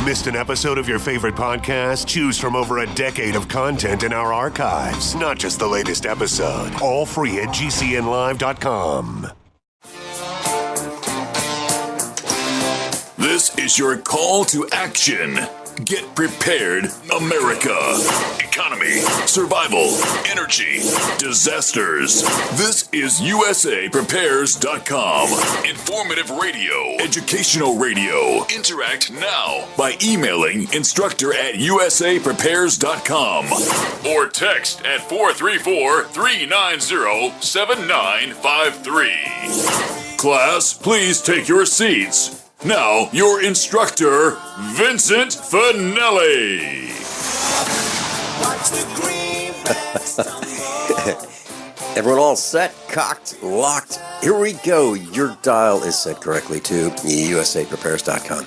Missed an episode of your favorite podcast? Choose from over a decade of content in our archives, not just the latest episode. All free at gcnlive.com. This is your call to action. Get prepared, America. Economy, survival, energy, disasters. This is USAPrepares.com. Informative radio, educational radio. Interact now by emailing instructor@USAPrepares.com or text at 434-390-7953. Class, please take your seats. Now, your instructor, Vincent Finelli. Everyone all set, cocked, locked. Here we go. Your dial is set correctly to USAPrepares.com.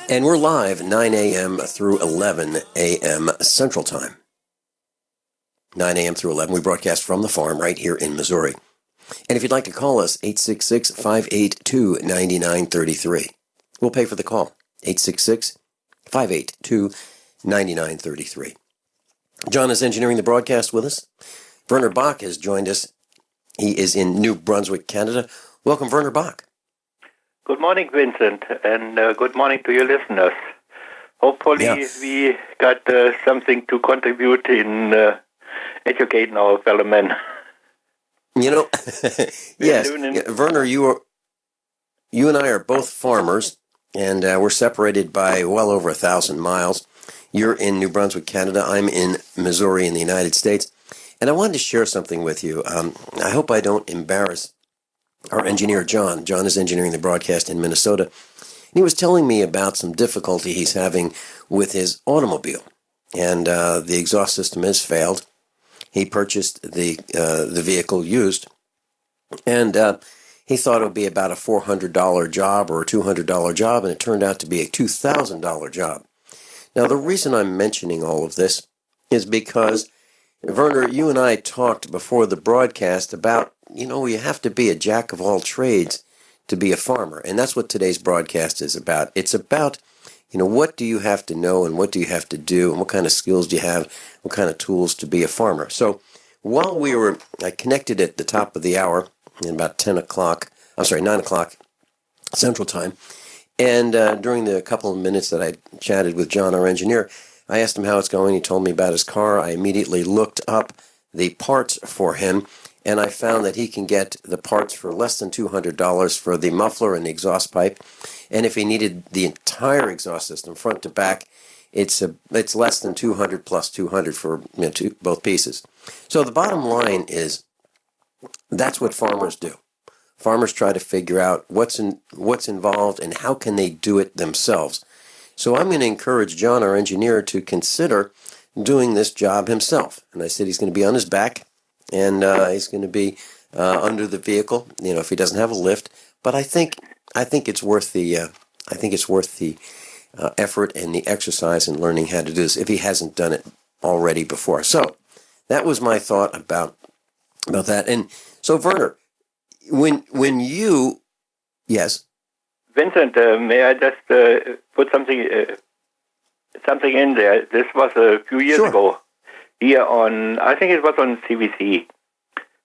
And we're live 9 a.m. through 11 a.m. Central Time. 9 a.m. through 11. We broadcast from the farm right here in Missouri. And if you'd like to call us, 866-582-9933. We'll pay for the call, 866-582-9933. John is engineering the broadcast with us. Werner Bach has joined us. He is in New Brunswick, Canada. Welcome, Werner Bach. Good morning, Vincent, and good morning to your listeners. Hopefully we got something to contribute in educating our fellow men. You know, yes, Werner, you and I are both farmers, and we're separated by well over 1,000 miles. You're in New Brunswick, Canada. I'm in Missouri in the United States. And I wanted to share something with you. I hope I don't embarrass our engineer, John. John is engineering the broadcast in Minnesota. And he was telling me about some difficulty he's having with his automobile. And the exhaust system has failed. He purchased the vehicle used, and he thought it would be about a $400 job or a $200 job, and it turned out to be a $2,000 job. Now, the reason I'm mentioning all of this is because, Werner, you and I talked before the broadcast about, you have to be a jack of all trades to be a farmer, and that's what today's broadcast is about. It's about what do you have to know and what do you have to do and what kind of skills do you have, what kind of tools to be a farmer. So while I connected at the top of the hour in about 9 o'clock Central Time, and during the couple of minutes that I chatted with John, our engineer, I asked him how it's going. He told me about his car. I immediately looked up the parts for him, and I found that he can get the parts for less than $200 for the muffler and the exhaust pipe. And if he needed the entire exhaust system, front to back, it's less than $200 plus $200 for both pieces. So the bottom line is that's what farmers do. Farmers try to figure out what's involved and how can they do it themselves. So I'm going to encourage John, our engineer, to consider doing this job himself. And I said he's going to be on his back, and he's going to be under the vehicle, if he doesn't have a lift. But I think it's worth the effort and the exercise in learning how to do this if he hasn't done it already before. So that was my thought about that. And so, Werner, when you, yes, Vincent, may I just put something in there? This was a few years ago here on, I think it was on CBC,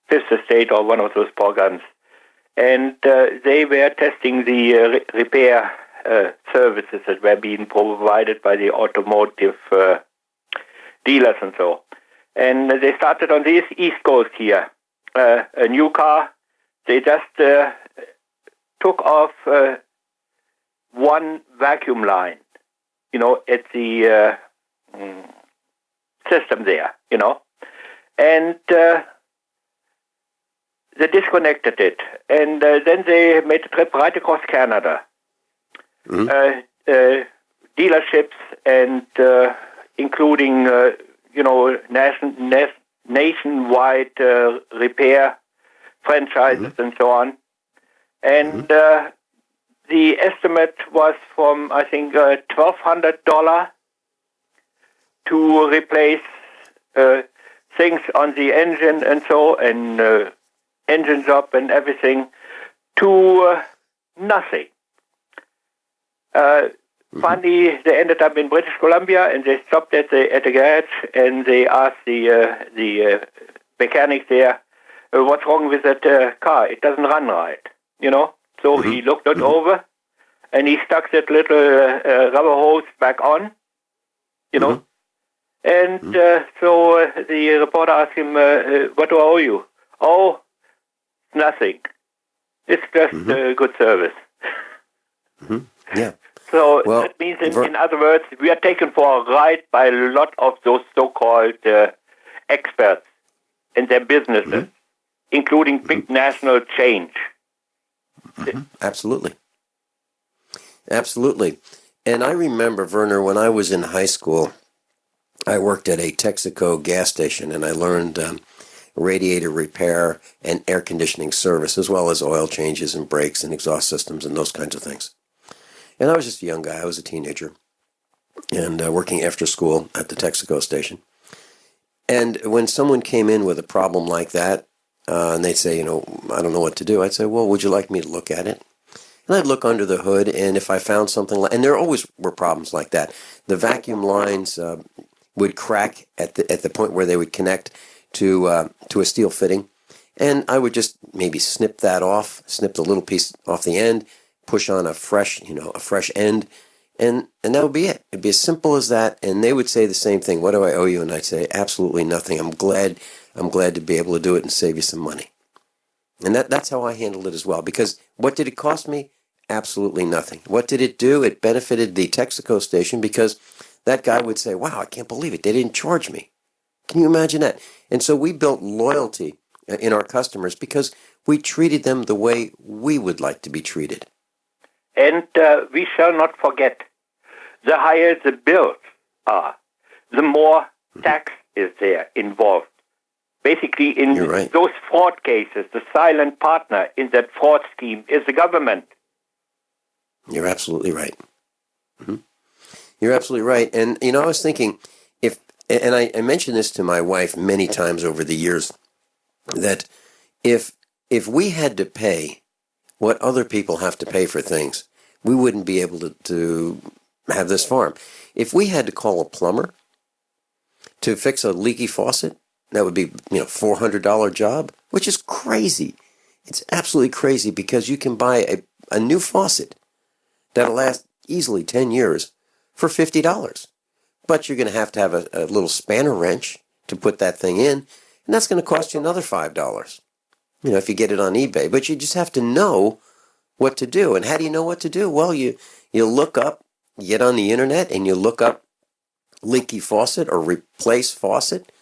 Fifth Estate or one of those programs. And they were testing the repair services that were being provided by the automotive dealers and so. And they started on the East Coast here. A new car, they just took off one vacuum line, at the system there, and they disconnected it, and then they made a trip right across Canada. Mm-hmm. Dealerships and including, nationwide repair franchises and so on. And the estimate was from, I think, $1,200 to replace things on the engine and so, and engine job and everything, to nothing. Finally, they ended up in British Columbia, and they stopped at the garage, and they asked the mechanic there, what's wrong with that car? It doesn't run right, So he looked it over, and he stuck that little rubber hose back on, And so the reporter asked him, what do I owe you? Oh, nothing. It's just good service. Yeah. So that means, in other words, we are taken for a ride by a lot of those so-called experts in their businesses, including big national chains. Absolutely. Absolutely. And I remember, Werner, when I was in high school, I worked at a Texaco gas station, and I learned radiator repair and air conditioning service, as well as oil changes and brakes and exhaust systems and those kinds of things. And I was just a young guy. I was a teenager and working after school at the Texaco station. And when someone came in with a problem like that, and they'd say, I don't know what to do, I'd say, well, would you like me to look at it? And I'd look under the hood, and if I found something and there always were problems like that. The vacuum lines would crack at the point where they would connect to a steel fitting, and I would just maybe snip that off, snip the little piece off the end, push on a fresh end, and that would be it. It'd be as simple as that. And they would say the same thing. What do I owe you? And I'd say, absolutely nothing. I'm glad to be able to do it and save you some money. And that's how I handled it as well. Because what did it cost me? Absolutely nothing. What did it do? It benefited the Texaco station, because that guy would say, wow, I can't believe it. They didn't charge me. Can you imagine that? And so we built loyalty in our customers because we treated them the way we would like to be treated. And we shall not forget, the higher the bills are, the more tax is there involved. Basically, in those fraud cases, the silent partner in that fraud scheme is the government. You're absolutely right. You're absolutely right. And, I was thinking, and I mentioned this to my wife many times over the years, that if we had to pay what other people have to pay for things, we wouldn't be able to have this farm. If we had to call a plumber to fix a leaky faucet, that would be, $400 job, which is crazy. It's absolutely crazy, because you can buy a new faucet that'll last easily 10 years for $50. But you're going to have a little spanner wrench to put that thing in, and that's going to cost you another $5. If you get it on eBay. But you just have to know what to do. And how do you know what to do? Well, you look up, you get on the internet, and you look up leaky faucet or replace faucet,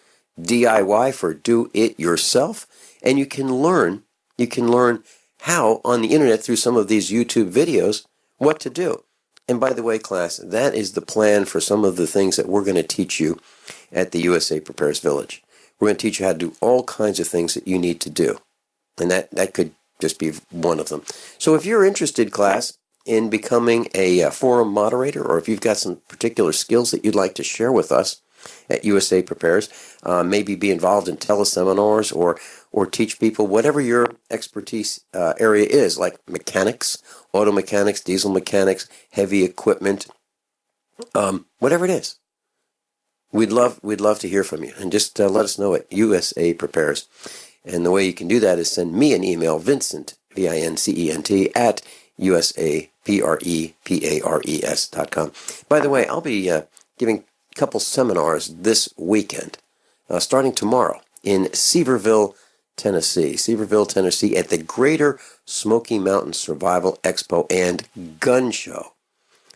DIY for do it yourself, and you can learn how on the internet through some of these YouTube videos what to do. And by the way, class, that is the plan for some of the things that we're going to teach you at the USA Prepares Village. We're going to teach you how to do all kinds of things that you need to do. And that could just be one of them. So if you're interested, class, in becoming a forum moderator, or if you've got some particular skills that you'd like to share with us at USA Prepares, maybe be involved in teleseminars or teach people whatever your expertise area is, like mechanics, auto mechanics, diesel mechanics, heavy equipment, whatever it is. We'd love to hear from you, and just let us know at USA Prepares. And the way you can do that is send me an email, Vincent, Vincent, at usaprepares.com. By the way, I'll be giving a couple seminars this weekend, starting tomorrow in Sevierville, Tennessee. Sevierville, Tennessee, at the Greater Smoky Mountain Survival Expo and Gun Show.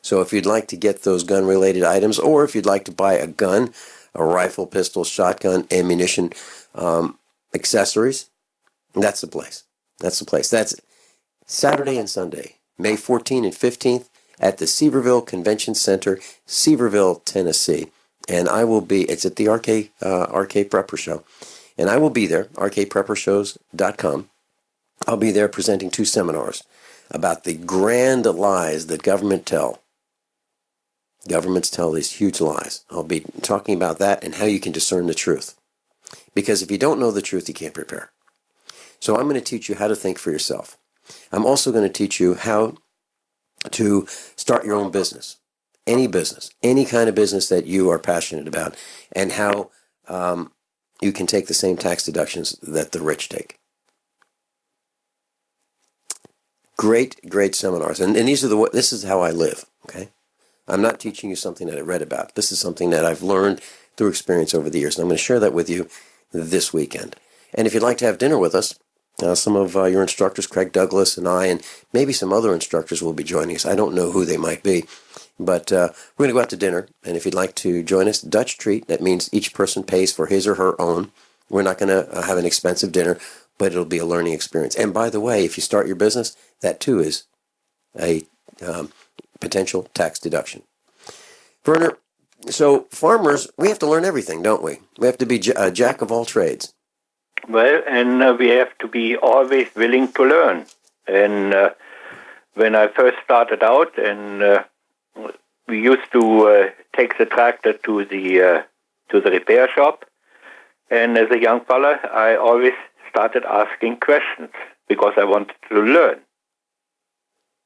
So if you'd like to get those gun-related items, or if you'd like to buy a gun, a rifle, pistol, shotgun, ammunition, accessories, that's the place. That's the place. That's Saturday and Sunday, May 14th and 15th at the Sevierville Convention Center, Sevierville, Tennessee. And I will be, it's at the RK Prepper Show. And I will be there, rkpreppershows.com. I'll be there presenting 2 seminars about the grand lies that governments tell these huge lies. I'll be talking about that and how you can discern the truth. Because if you don't know the truth, you can't prepare. So I'm going to teach you how to think for yourself. I'm also going to teach you how to start your own business. any business, any kind of business that you are passionate about, and how you can take the same tax deductions that the rich take. Great seminars. And these are this is how I live, okay? I'm not teaching you something that I read about. This is something that I've learned through experience over the years. And I'm going to share that with you this weekend. And if you'd like to have dinner with us, some of your instructors, Craig Douglas and I, and maybe some other instructors will be joining us. I don't know who they might be. But we're going to go out to dinner. And if you'd like to join us, Dutch treat. That means each person pays for his or her own. We're not going to have an expensive dinner, but it'll be a learning experience. And by the way, if you start your business, that too is a potential tax deduction. Werner, so farmers, we have to learn everything, don't we? We have to be a jack of all trades. Well, and we have to be always willing to learn. And when I first started out, and we used to take the tractor to the repair shop, and as a young fella, I always started asking questions because I wanted to learn.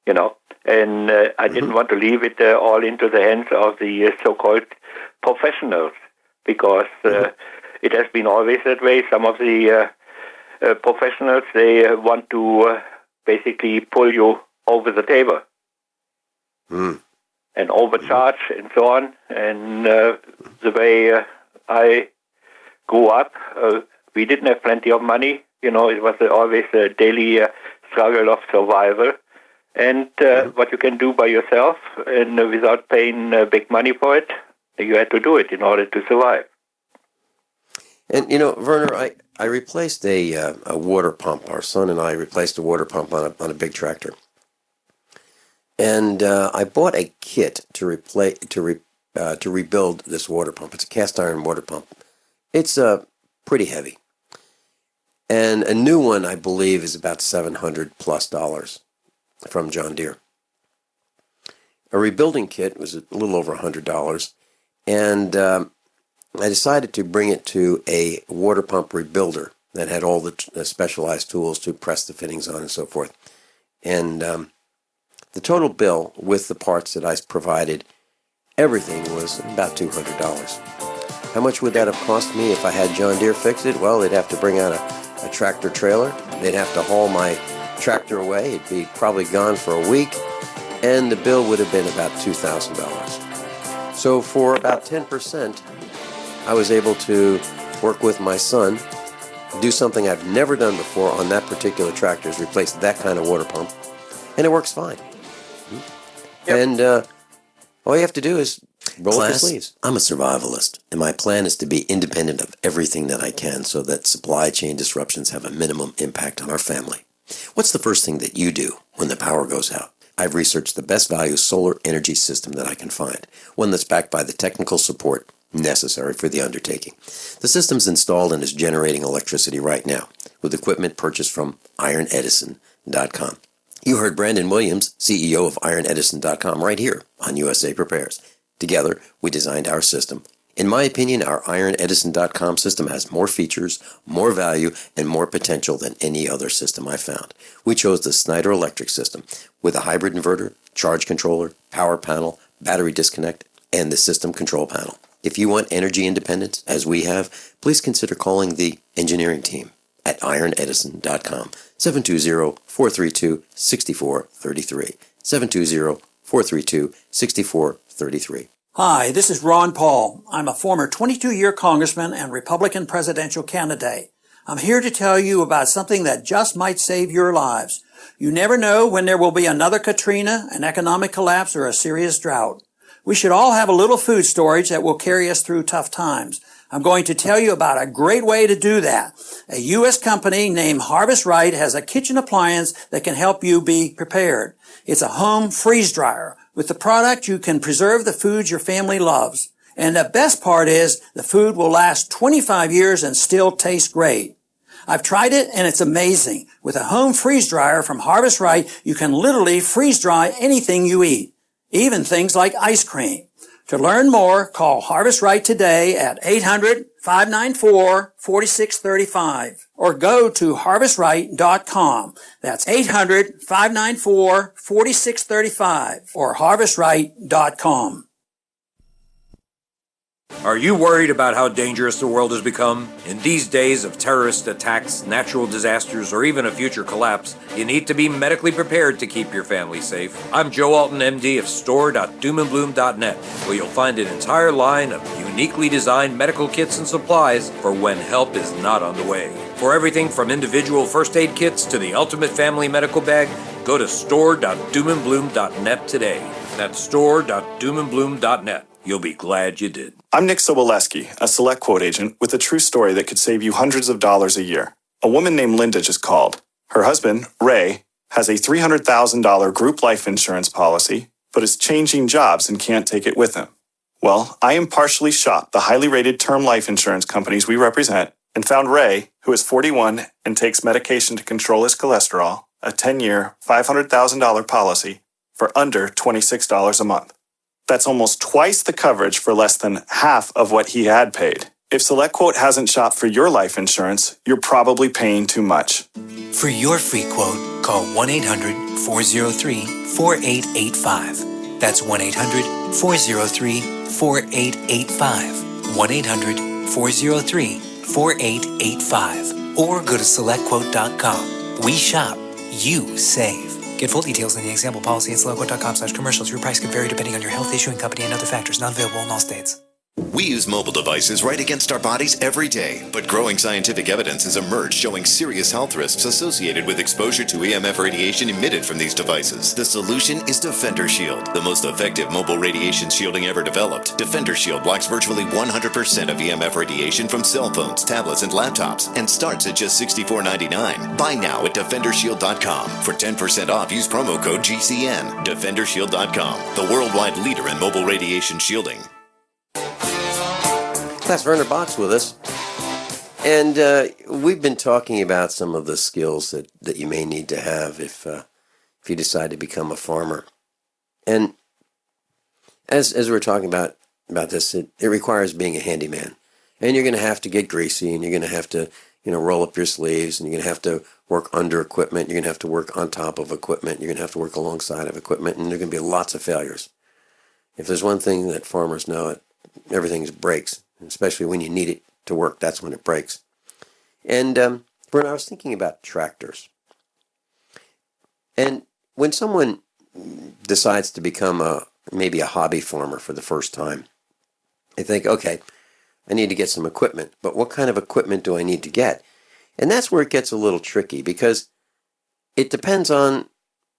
You know, and I didn't want to leave it all into the hands of the so-called professionals, because it has been always that way. Some of the professionals, they want to basically pull you over the table and overcharge and so on. And the way I grew up, we didn't have plenty of money. You know, it was always a daily struggle of survival. And what you can do by yourself, and without paying big money for it, you had to do it in order to survive. And, you know, Werner, I replaced a water pump. Our son and I replaced a water pump on a big tractor. And I bought a kit to rebuild this water pump. It's a cast iron water pump. It's pretty heavy. And a new one, I believe, is about $700+ from John Deere. A rebuilding kit was a little over $100, and I decided to bring it to a water pump rebuilder that had all the specialized tools to press the fittings on and so forth. And the total bill with the parts that I provided, everything was about $200. How much would that have cost me if I had John Deere fix it? Well, they'd have to bring out a tractor trailer. They'd have to haul my tractor away. It'd be probably gone for a week, and the bill would have been about $2,000. So for about 10%, I was able to work with my son, do something I've never done before on that particular tractor, is replace that kind of water pump, and it works fine. Yep. And all you have to do is roll up your sleeves. I'm a survivalist, and my plan is to be independent of everything that I can so that supply chain disruptions have a minimum impact on our family. What's the first thing that you do when the power goes out? I've researched the best value solar energy system that I can find, one that's backed by the technical support necessary for the undertaking. The system's installed and is generating electricity right now with equipment purchased from ironedison.com. You heard Brandon Williams, CEO of ironedison.com, right here on USA Prepares. Together, we designed our system. In my opinion, our ironedison.com system has more features, more value, and more potential than any other system I've found. We chose the Snyder Electric system with a hybrid inverter, charge controller, power panel, battery disconnect, and the system control panel. If you want energy independence, as we have, please consider calling the engineering team at ironedison.com, 720-432-6433, 720-432-6433. Hi, this is Ron Paul. I'm a former 22-year congressman and Republican presidential candidate. I'm here to tell you about something that just might save your lives. You never know when there will be another Katrina, an economic collapse, or a serious drought. We should all have a little food storage that will carry us through tough times. I'm going to tell you about a great way to do that. A U.S. company named Harvest Right has a kitchen appliance that can help you be prepared. It's a home freeze dryer. With the product, you can preserve the foods your family loves. And the best part is the food will last 25 years and still taste great. I've tried it and it's amazing. With a home freeze dryer from Harvest Right, you can literally freeze dry anything you eat, even things like ice cream. To learn more, call Harvest Right today at 800-594-4635 or go to harvestright.com. That's 800-594-4635 or harvestright.com. Are you worried about how dangerous the world has become? In these days of terrorist attacks, natural disasters, or even a future collapse, you need to be medically prepared to keep your family safe. I'm Joe Alton, MD of store.doomandbloom.net, where you'll find an entire line of uniquely designed medical kits and supplies for when help is not on the way. For everything from individual first aid kits to the ultimate family medical bag, go to store.doomandbloom.net today. That's store.doomandbloom.net. You'll be glad you did. I'm Nick Soboleski, a Select Quote agent with a true story that could save you hundreds of dollars a year. A woman named Linda just called. Her husband, Ray, has a $300,000 group life insurance policy, but is changing jobs and can't take it with him. Well, I impartially shopped the highly rated term life insurance companies we represent and found Ray, who is 41 and takes medication to control his cholesterol, a 10-year, $500,000 policy for under $26 a month. That's almost twice the coverage for less than half of what he had paid. If SelectQuote hasn't shopped for your life insurance, you're probably paying too much. For your free quote, call 1-800-403-4885. That's 1-800-403-4885. 1-800-403-4885. Or go to SelectQuote.com. We shop, you save. Get full details in the example policy at SelectQuote.com/commercials. Your price can vary depending on your health, issuing company, and other factors. Not available in all states. We use mobile devices right against our bodies every day, but growing scientific evidence has emerged showing serious health risks associated with exposure to EMF radiation emitted from these devices. The solution is Defender Shield, the most effective mobile radiation shielding ever developed. Defender Shield blocks virtually 100% of EMF radiation from cell phones, tablets, and laptops, and starts at just $64.99. Buy now at DefenderShield.com. For 10% off, use promo code GCN. DefenderShield.com, the worldwide leader in mobile radiation shielding. That's Werner Bach's with us. And we've been talking about some of the skills that you may need to have if you decide to become a farmer. And as we're talking about this, it requires being a handyman. And you're going to have to get greasy, and you're going to have to, roll up your sleeves, and you're going to have to work under equipment. You're going to have to work on top of equipment. You're going to have to work alongside of equipment, and there are going to be lots of failures. If there's one thing that farmers know, everything breaks. Especially when you need it to work, that's when it breaks. And Bern, I was thinking about tractors. And when someone decides to become maybe a hobby farmer for the first time, they think, okay, I need to get some equipment, but what kind of equipment do I need to get? And that's where it gets a little tricky, because it depends on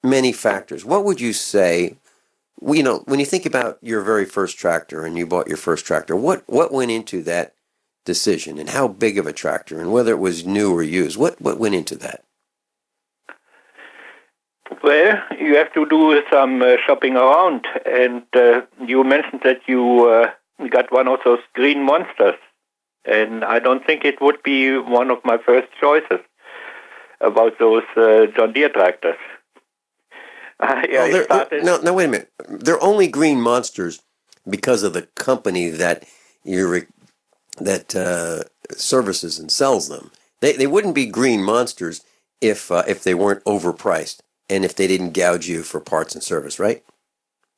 many factors. What would you say? When you think about your very first tractor and you bought your first tractor, what went into that decision, and how big of a tractor, and whether it was new or used? What went into that? Well, you have to do some shopping around, and you mentioned that you got one of those green monsters, and I don't think it would be one of my first choices about those John Deere tractors. No, wait a minute. They're only green monsters because of the company that services and sells them. They wouldn't be green monsters if they weren't overpriced and if they didn't gouge you for parts and service, right?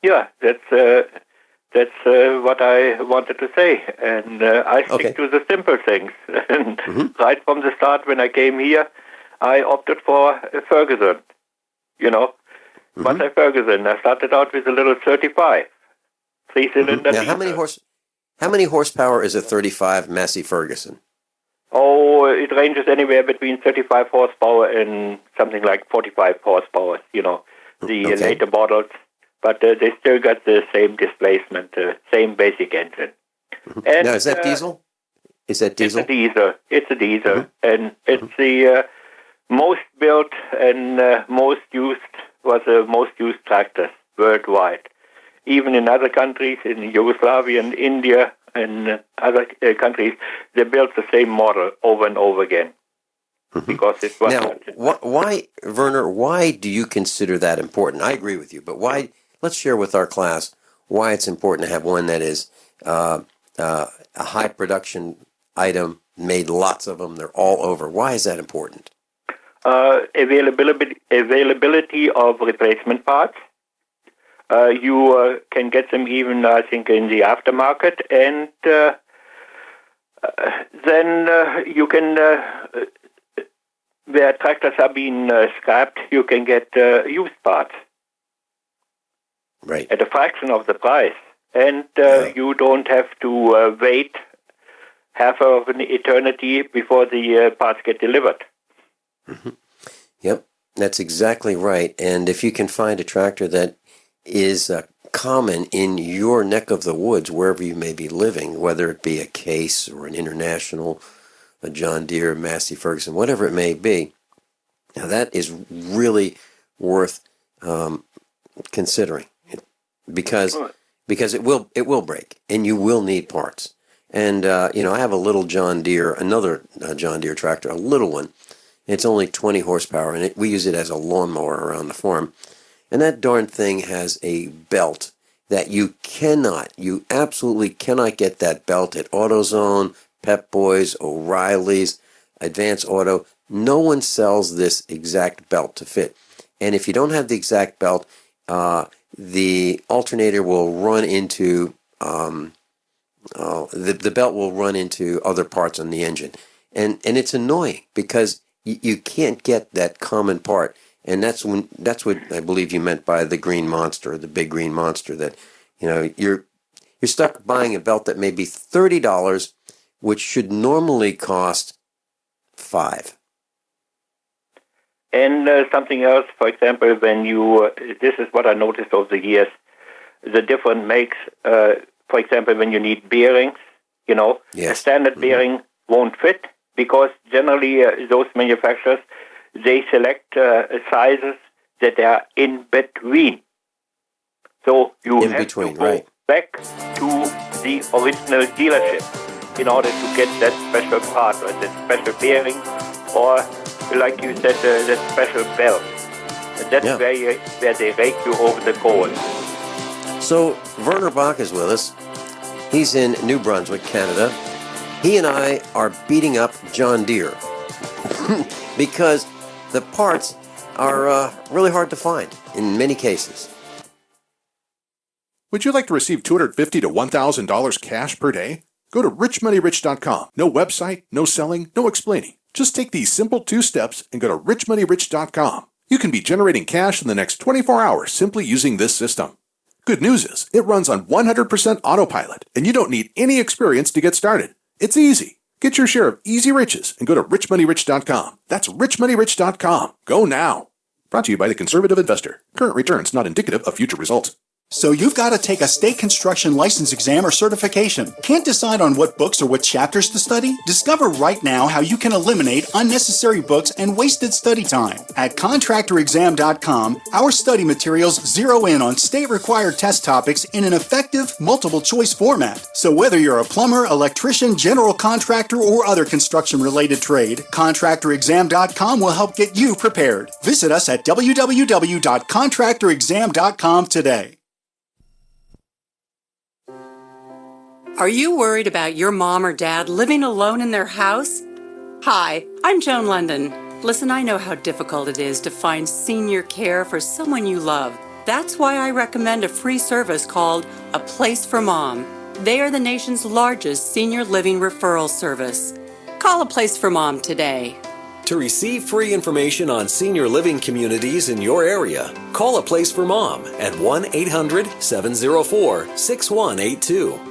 Yeah, that's what I wanted to say, and I stick to the simple things. And right from the start, when I came here, I opted for Ferguson. Massey Ferguson. I started out with a little 35, 3-cylinder. Now, how many horsepower is a 35 Massey Ferguson? Oh, it ranges anywhere between 35 horsepower and something like 45 horsepower. The later models, but they still got the same displacement, same basic engine. And, now, is that diesel? Is that diesel? It's a diesel, and it's the most built and most used tractors worldwide. Even in other countries, in Yugoslavia and India and other countries, they built the same model over and over again. Because it was now, why, Werner, why do you consider that important? I agree with you, but why? Let's share with our class why it's important to have one that is a high production item, made lots of them, they're all over. Why is that important? Availability of replacement parts, You can get them even, I think, in the aftermarket, and then you can, where tractors are being scrapped, you can get used parts. Right. At a fraction of the price. And you don't have to wait half of an eternity before the parts get delivered. Mm-hmm. Yep, that's exactly right. And if you can find a tractor that is common in your neck of the woods, wherever you may be living, whether it be a Case or an International, a John Deere, Massey Ferguson, whatever it may be, now that is really worth considering, because it will break and you will need parts. And I have a little another John Deere tractor, a little one. It's only 20 horsepower, and we use it as a lawnmower around the farm. And that darn thing has a belt that you absolutely cannot get that belt at AutoZone, Pep Boys, O'Reilly's, Advance Auto. No one sells this exact belt to fit. And if you don't have the exact belt, the alternator will run into the belt will run into other parts on the engine, and it's annoying because you can't get that common part, and that's what I believe you meant by the green monster, the big green monster. That you're stuck buying a belt that may be $30, which should normally cost $5. And something else, for example, when this is what I noticed over the years, the different makes, for example, when you need bearings, yes. A standard bearing won't fit because generally those manufacturers, they select sizes that are in between. So you have to go back to the original dealership in order to get that special part or that special bearing or, like you said, that special belt. And that's where they rake you over the coals. So Werner Bach is with us. He's in New Brunswick, Canada. He and I are beating up John Deere because the parts are really hard to find in many cases. Would you like to receive $250 to $1,000 cash per day? Go to richmoneyrich.com. No website, no selling, no explaining. Just take these simple 2 steps and go to richmoneyrich.com. You can be generating cash in the next 24 hours simply using this system. Good news is, it runs on 100% autopilot, and you don't need any experience to get started. It's easy. Get your share of easy riches and go to richmoneyrich.com. That's richmoneyrich.com. Go now. Brought to you by the Conservative Investor. Current returns not indicative of future results. So you've got to take a state construction license exam or certification. Can't decide on what books or what chapters to study? Discover right now how you can eliminate unnecessary books and wasted study time. At contractorexam.com, our study materials zero in on state-required test topics in an effective, multiple-choice format. So whether you're a plumber, electrician, general contractor, or other construction-related trade, contractorexam.com will help get you prepared. Visit us at www.contractorexam.com today. Are you worried about your mom or dad living alone in their house? Hi, I'm Joan London. Listen, I know how difficult it is to find senior care for someone you love. That's why I recommend a free service called A Place for Mom. They are the nation's largest senior living referral service. Call A Place for Mom today. To receive free information on senior living communities in your area, call A Place for Mom at 1-800-704-6182.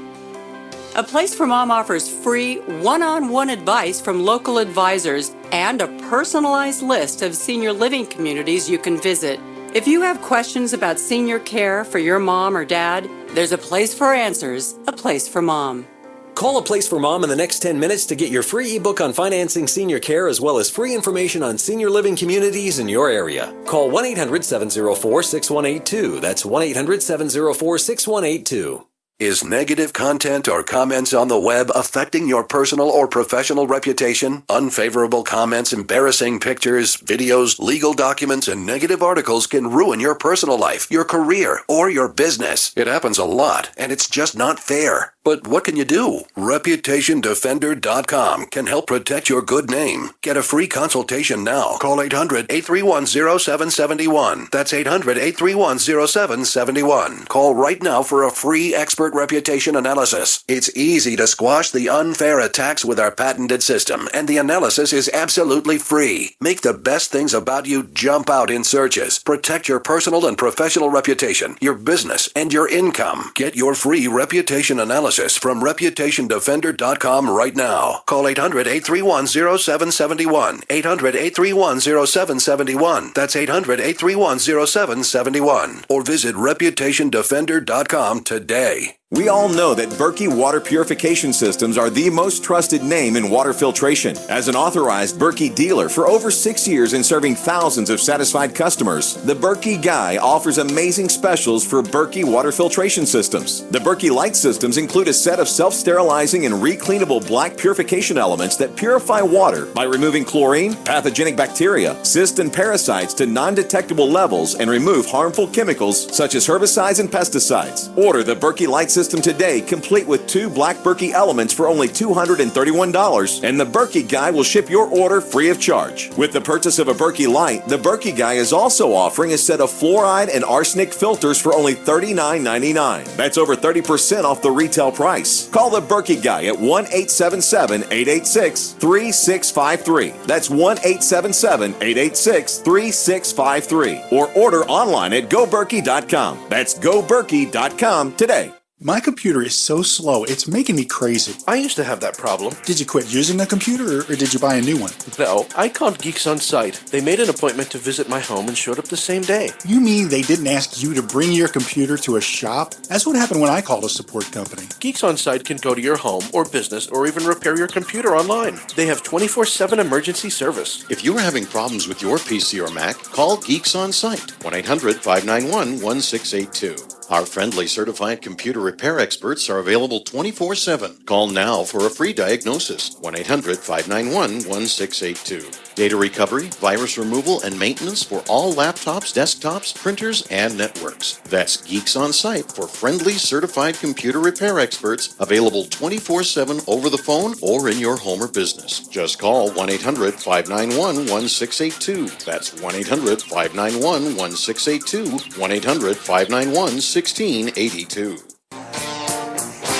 A Place for Mom offers free one-on-one advice from local advisors and a personalized list of senior living communities you can visit. If you have questions about senior care for your mom or dad, there's a place for answers, A Place for Mom. Call A Place for Mom in the next 10 minutes to get your free ebook on financing senior care as well as free information on senior living communities in your area. Call 1-800-704-6182. That's 1-800-704-6182. Is negative content or comments on the web affecting your personal or professional reputation? Unfavorable comments, embarrassing pictures, videos, legal documents, and negative articles can ruin your personal life, your career, or your business. It happens a lot, and it's just not fair. But what can you do? ReputationDefender.com can help protect your good name. Get a free consultation now. Call 800-831-0771. That's 800-831-0771. Call right now for a free expert reputation analysis. It's easy to squash the unfair attacks with our patented system, and the analysis is absolutely free. Make the best things about you jump out in searches. Protect your personal and professional reputation, your business, and your income. Get your free reputation analysis from ReputationDefender.com right now. Call 800-831-0771. 800-831-0771. That's 800-831-0771. Or visit ReputationDefender.com today. We all know that Berkey Water Purification Systems are the most trusted name in water filtration. As an authorized Berkey dealer for over 6 years and serving thousands of satisfied customers, the Berkey Guy offers amazing specials for Berkey Water Filtration Systems. The Berkey Light Systems include a set of self-sterilizing and recleanable black purification elements that purify water by removing chlorine, pathogenic bacteria, cysts, and parasites to non-detectable levels and remove harmful chemicals such as herbicides and pesticides. Order the Berkey Light System today, complete with 2 black Berkey elements for only $231, and the Berkey Guy will ship your order free of charge. With the purchase of a Berkey Light, the Berkey Guy is also offering a set of fluoride and arsenic filters for only $39.99. That's over 30% off the retail price. Call the Berkey Guy at 1-877-886-3653. That's 1-877-886-3653. Or order online at goberkey.com. That's goberkey.com today. My computer is so slow, it's making me crazy. I used to have that problem. Did you quit using the computer, or did you buy a new one? No, I called Geeks On Site. They made an appointment to visit my home and showed up the same day. You mean they didn't ask you to bring your computer to a shop? That's what happened when I called a support company. Geeks On Site can go to your home or business or even repair your computer online. They have 24/7 emergency service. If you are having problems with your PC or Mac, call Geeks On Site, 1-800-591-1682. Our friendly certified computer repair experts are available 24/7. Call now for a free diagnosis, 1-800-591-1682. Data recovery, virus removal, and maintenance for all laptops, desktops, printers, and networks. That's Geeks On Site for friendly certified computer repair experts, available 24/7 over the phone or in your home or business. Just call 1-800-591-1682. That's 1-800-591-1682, 1-800-591-1682. 1682.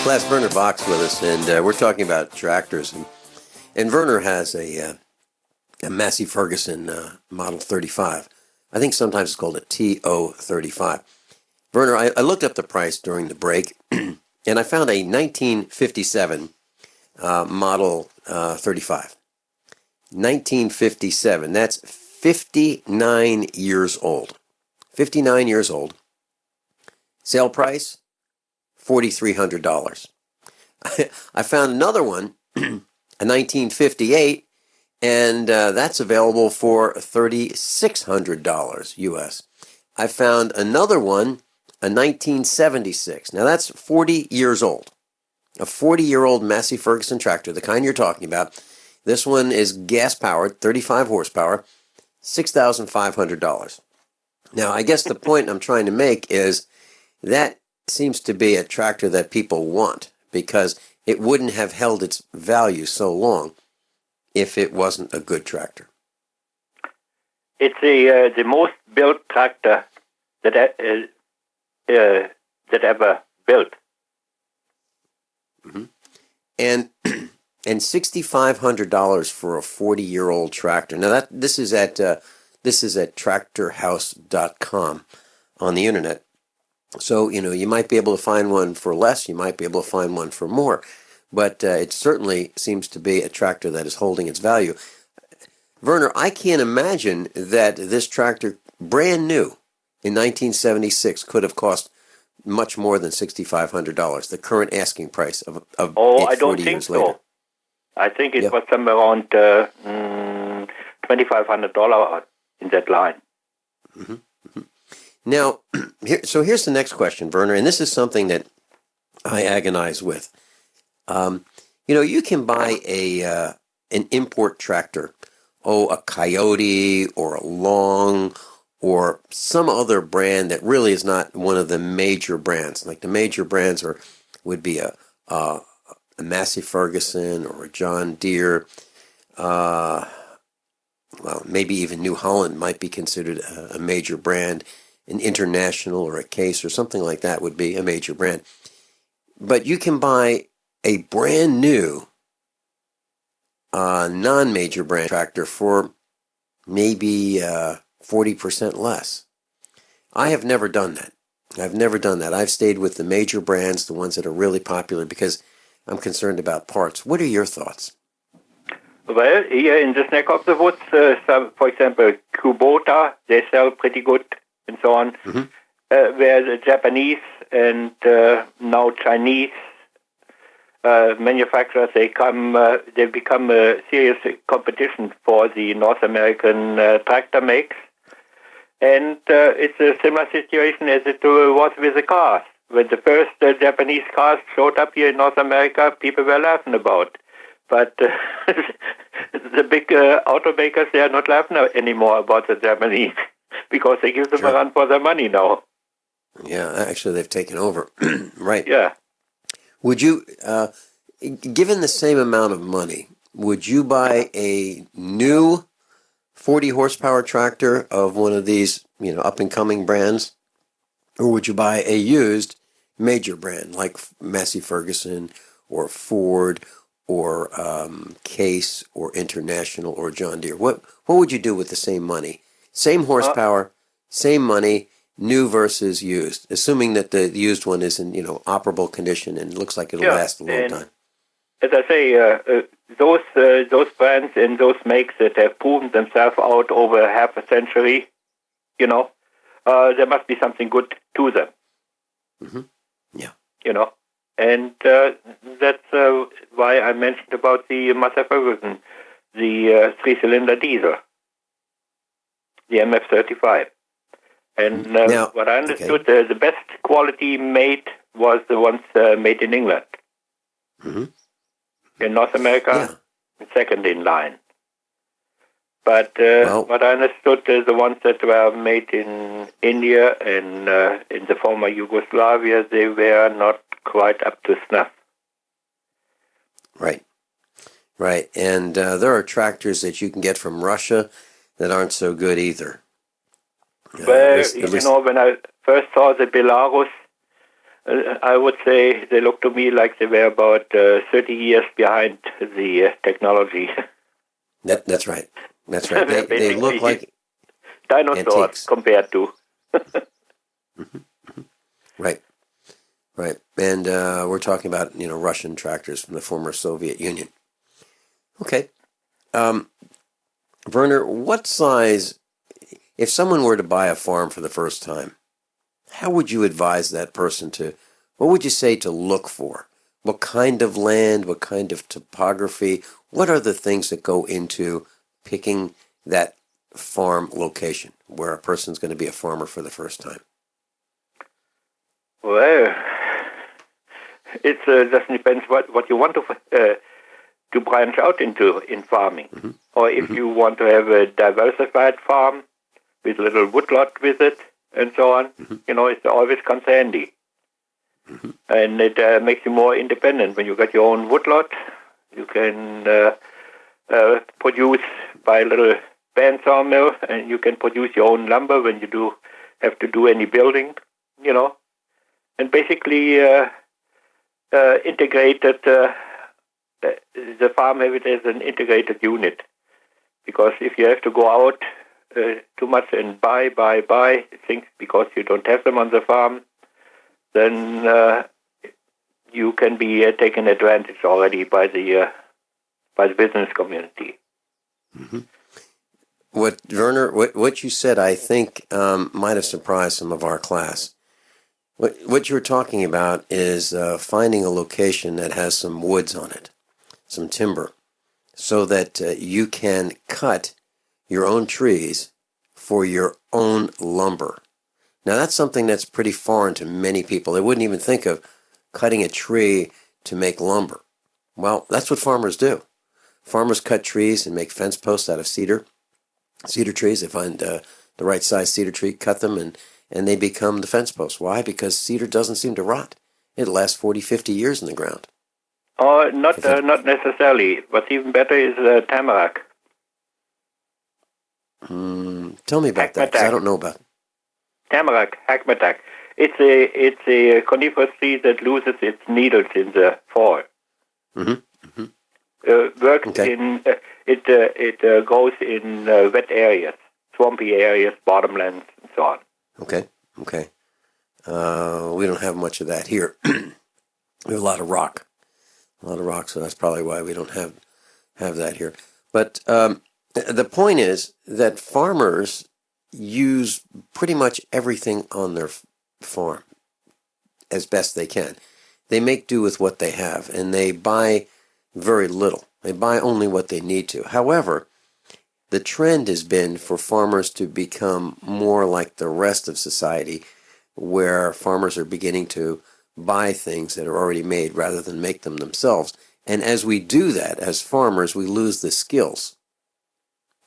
Last Werner Box with us, and we're talking about tractors. And Werner has a Massey Ferguson Model 35. I think sometimes it's called a TO35. Werner, I looked up the price during the break, and I found a 1957 Model 35. 1957. That's 59 years old. 59 years old. Sale price, $4,300. I found another one, a 1958, and that's available for $3,600 US. I found another one, a 1976. Now that's 40 years old. A 40-year-old Massey Ferguson tractor, the kind you're talking about. This one is gas-powered, 35 horsepower, $6,500. Now, I guess the point I'm trying to make is that seems to be a tractor that people want, because it wouldn't have held its value so long if it wasn't a good tractor. It's the most built tractor that ever built. Mm-hmm. And $6,500 for a 40-year-old tractor. Now this is at tractorhouse.com on the internet. So, you might be able to find one for less, you might be able to find one for more, but it certainly seems to be a tractor that is holding its value. Werner, I can't imagine that this tractor, brand new, in 1976, could have cost much more than $6,500, the current asking price of it 40 years later. So. I think it was somewhere around $2,500 in that line. Mm-hmm. Mm-hmm. Now, here's the next question, Werner, and this is something that I agonize with. You can buy an import tractor, a Coyote or a Long or some other brand that really is not one of the major brands. Like the major brands would be a a Massey Ferguson or a John Deere, well, maybe even New Holland might be considered a major brand. An International or a Case or something like that would be a major brand. But you can buy a brand new non-major brand tractor for maybe 40% less. I have never done that. I've stayed with the major brands, the ones that are really popular, because I'm concerned about parts. What are your thoughts? Well, here in this neck of the woods, for example, Kubota, they sell pretty good and so on. Mm-hmm. Where the Japanese and now Chinese manufacturers, they become a serious competition for the North American tractor makes. And it's a similar situation as it was with the cars. When the first Japanese cars showed up here in North America, people were laughing about. But the big automakers, they are not laughing anymore about the Japanese because they give them a run for their money now. Yeah, actually they've taken over. Right. Yeah. Would you, given the same amount of money, would you buy a new 40 horsepower tractor of one of these, up-and-coming brands? Or would you buy a used major brand like Massey Ferguson or Ford or Case or International or John Deere? What would you do with the same money? Same horsepower, same money, new versus used, assuming that the used one is in, operable condition and looks like it'll last a long time. As I say, those brands and those makes that have proven themselves out over half a century, there must be something good to them. Mm-hmm. Yeah. And that's why I mentioned about the Massey Ferguson, the three-cylinder diesel, the MF-35. And what I understood, the best quality made was the ones made in England. Mm-hmm. In North America, second in line. But what I understood is the ones that were made in India and in the former Yugoslavia, they were not quite up to snuff. Right. And there are tractors that you can get from Russia that aren't so good either. Well, when I first saw the Belarus, I would say they looked to me like they were about 30 years behind the technology. That's right. They look like dinosaurs antiques compared to. Right. And we're talking about, Russian tractors from the former Soviet Union. Okay. Werner, what size, if someone were to buy a farm for the first time, how would you advise that person what would you say to look for? What kind of land, what kind of topography, what are the things that go into picking that farm location where a person's going to be a farmer for the first time? Well, it just depends what you want to branch out into in farming. Mm-hmm. Or if you want to have a diversified farm with a little woodlot with it and so on, it always comes handy. Mm-hmm. And it makes you more independent. When you got your own woodlot, you can produce by a little band sawmill, and you can produce your own lumber when you have to do any building, and basically integrated the farm have it as an integrated unit. Because if you have to go out too much and buy things because you don't have them on the farm, then you can be taken advantage already by the business community. Mm-hmm. Werner, what you said, I think, might have surprised some of our class. What you're talking about is finding a location that has some woods on it, some timber, so that you can cut your own trees for your own lumber. Now, that's something that's pretty foreign to many people. They wouldn't even think of cutting a tree to make lumber. Well, that's what farmers do. Farmers cut trees and make fence posts out of cedar trees. They find the right size cedar tree, cut them, and they become the fence posts. Why? Because cedar doesn't seem to rot. It lasts 40, 50 years in the ground. Oh, not necessarily. What's even better is tamarack. Tell me about that, because I don't know about it. Tamarack, hackmatack. It's a coniferous tree that loses its needles in the fall. Works in it grows in wet areas, swampy areas, bottomlands, and so on. Okay. We don't have much of that here. We have a lot of rock, so that's probably why we don't have that here. But the point is that farmers use pretty much everything on their farm as best they can. They make do with what they have, and they buy very little. They buy only what they need to. However, the trend has been for farmers to become more like the rest of society, where farmers are beginning to buy things that are already made rather than make them themselves. And as we do that, as farmers, we lose the skills.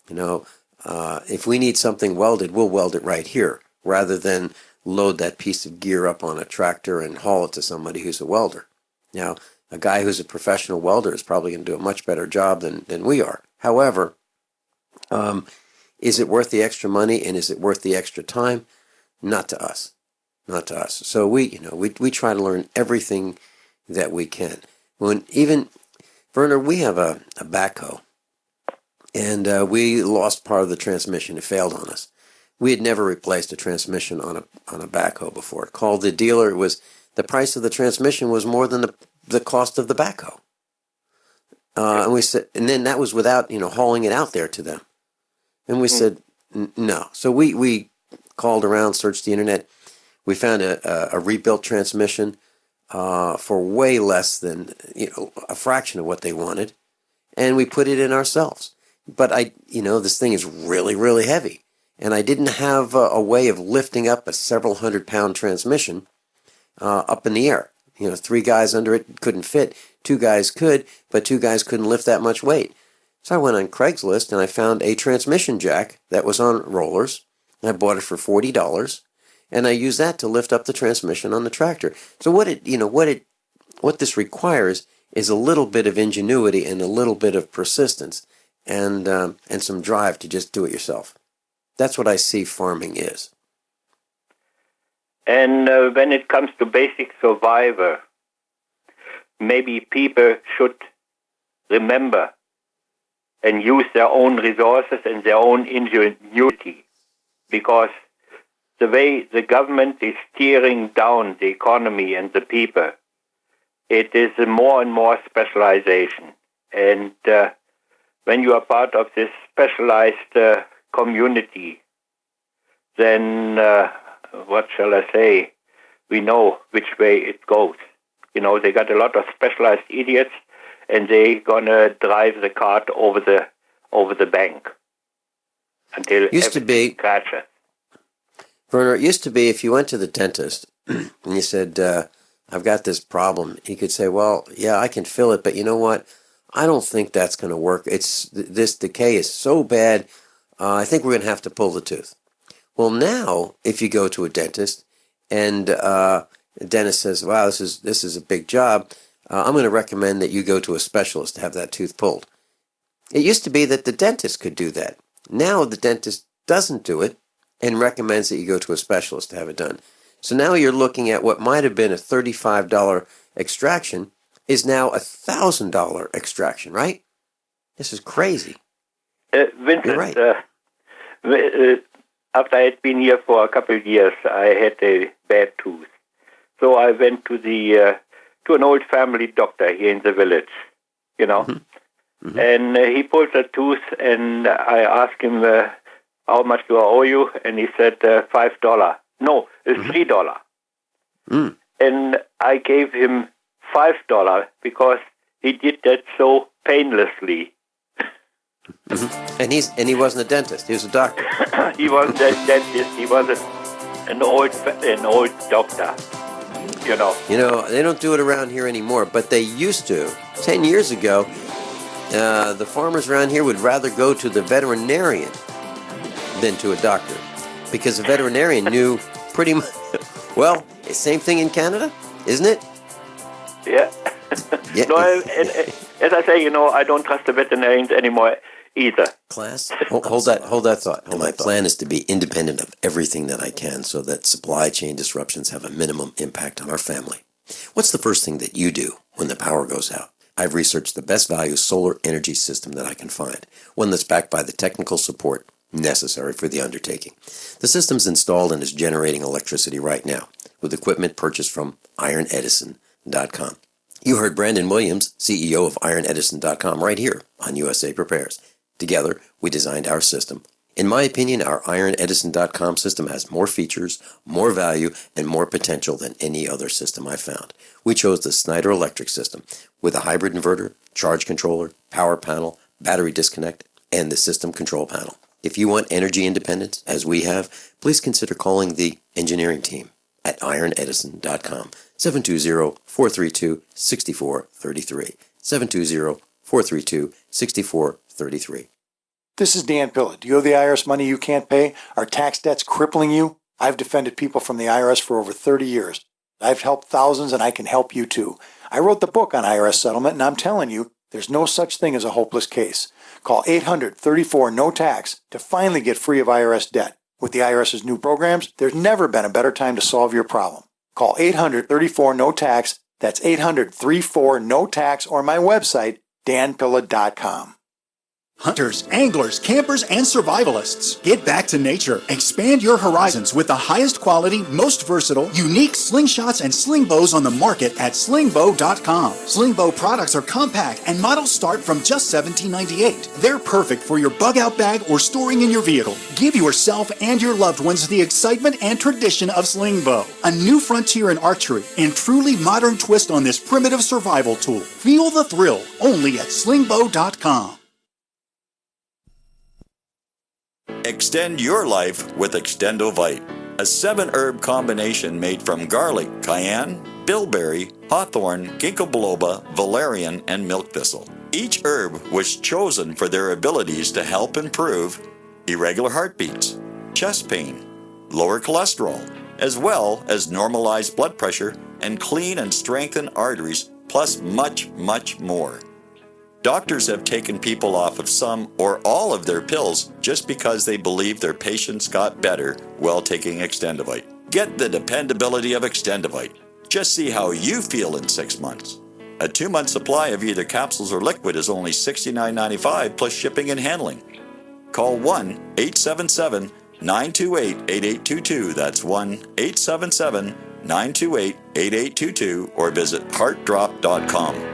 If we need something welded, we'll weld it right here, rather than load that piece of gear up on a tractor and haul it to somebody who's a welder. Now, a guy who's a professional welder is probably going to do a much better job than we are. However, is it worth the extra money and is it worth the extra time? Not to us. So we try to learn everything that we can. Werner, we have a backhoe, and we lost part of the transmission. It failed on us. We had never replaced a transmission on a backhoe before. Called the dealer. It was the price of the transmission was more than the cost of the backhoe. And we said, and then that was without hauling it out there to them. And we said no. So we called around, searched the internet. We found a rebuilt transmission for way less than a fraction of what they wanted, and we put it in ourselves. But this thing is really, really heavy. And I didn't have a way of lifting up a several 100-pound transmission up in the air. 3 guys under it couldn't fit. 2 guys could, but 2 guys couldn't lift that much weight. So I went on Craigslist and I found a transmission jack that was on rollers. I bought it for $40, and I used that to lift up the transmission on the tractor. So what this requires is a little bit of ingenuity and a little bit of persistence, and some drive to just do it yourself. That's what I see farming is. And when it comes to basic survival, maybe people should remember and use their own resources and their own ingenuity, because the way the government is steering down the economy and the people, it is a more and more specialization. And when you are part of this specialized community, then what shall I say? We know which way it goes. They got a lot of specialized idiots, and they gonna drive the cart over the bank until everything crashes. Werner, it used to be if you went to the dentist and you said, I've got this problem, he could say, well, yeah, I can fill it, but you know what? I don't think that's going to work. This decay is so bad, I think we're going to have to pull the tooth. Well, now, if you go to a dentist and the dentist says, wow, this is a big job, I'm going to recommend that you go to a specialist to have that tooth pulled. It used to be that the dentist could do that. Now the dentist doesn't do it and recommends that you go to a specialist to have it done. So now you're looking at what might have been a $35 extraction is now a $1,000 extraction, right? This is crazy. Vincent, you're right. After I had been here for a couple of years, I had a bad tooth. So I went to to an old family doctor here in the village, Mm-hmm. And he pulled the tooth, and I asked him, how much do I owe you? And he said, $5. No, it's $3. Mm. And I gave him $5 because he did that so painlessly. Mm-hmm. And he wasn't a dentist; he was a doctor. He wasn't a dentist; he was an old doctor. They don't do it around here anymore, but they used to. 10 years ago, the farmers around here would rather go to the veterinarian than to a doctor, because the veterinarian knew pretty much. Well, same thing in Canada, isn't it? Yeah. Yeah. No, and as I say, I don't trust the veterinarians anymore either. Class, hold that thought. And my plan is to be independent of everything that I can so that supply chain disruptions have a minimum impact on our family. What's the first thing that you do when the power goes out? I've researched the best value solar energy system that I can find, one that's backed by the technical support necessary for the undertaking. The system's installed and is generating electricity right now with equipment purchased from ironedison.com. You heard Brandon Williams, CEO of ironedison.com, right here on USA Prepares. Together, we designed our system. In my opinion, our ironedison.com system has more features, more value, and more potential than any other system I've found. We chose the Snyder Electric system with a hybrid inverter, charge controller, power panel, battery disconnect, and the system control panel. If you want energy independence, as we have, please consider calling the engineering team at ironedison.com, 720-432-6433, 720-432-6433. This is Dan Pilla. Do you owe the IRS money you can't pay? Are tax debts crippling you? I've defended people from the IRS for over 30 years. I've helped thousands, and I can help you too. I wrote the book on IRS settlement, and I'm telling you, there's no such thing as a hopeless case. Call 800-34-NO-TAX to finally get free of IRS debt. With the IRS's new programs, there's never been a better time to solve your problem. Call 800-34-NO-TAX. That's 800-34-NO-TAX, or my website, danpilla.com. Hunters, anglers, campers, and survivalists. Get back to nature. Expand your horizons with the highest quality, most versatile, unique slingshots and sling bows on the market at slingbow.com. Sling bow products are compact and models start from just $17.98. They're perfect for your bug out bag or storing in your vehicle. Give yourself and your loved ones the excitement and tradition of sling bow. A new frontier in archery and truly modern twist on this primitive survival tool. Feel the thrill only at slingbow.com. Extend your life with Extendovite, a 7-herb combination made from garlic, cayenne, bilberry, hawthorn, ginkgo biloba, valerian, and milk thistle. Each herb was chosen for their abilities to help improve irregular heartbeats, chest pain, lower cholesterol, as well as normalize blood pressure and clean and strengthen arteries, plus much, much more. Doctors have taken people off of some or all of their pills just because they believe their patients got better while taking Extendovite. Get the dependability of Extendovite. Just see how you feel in 6 months. A 2-month supply of either capsules or liquid is only $69.95 plus shipping and handling. Call 1-877-928-8822. That's 1-877-928-8822 or visit heartdrop.com.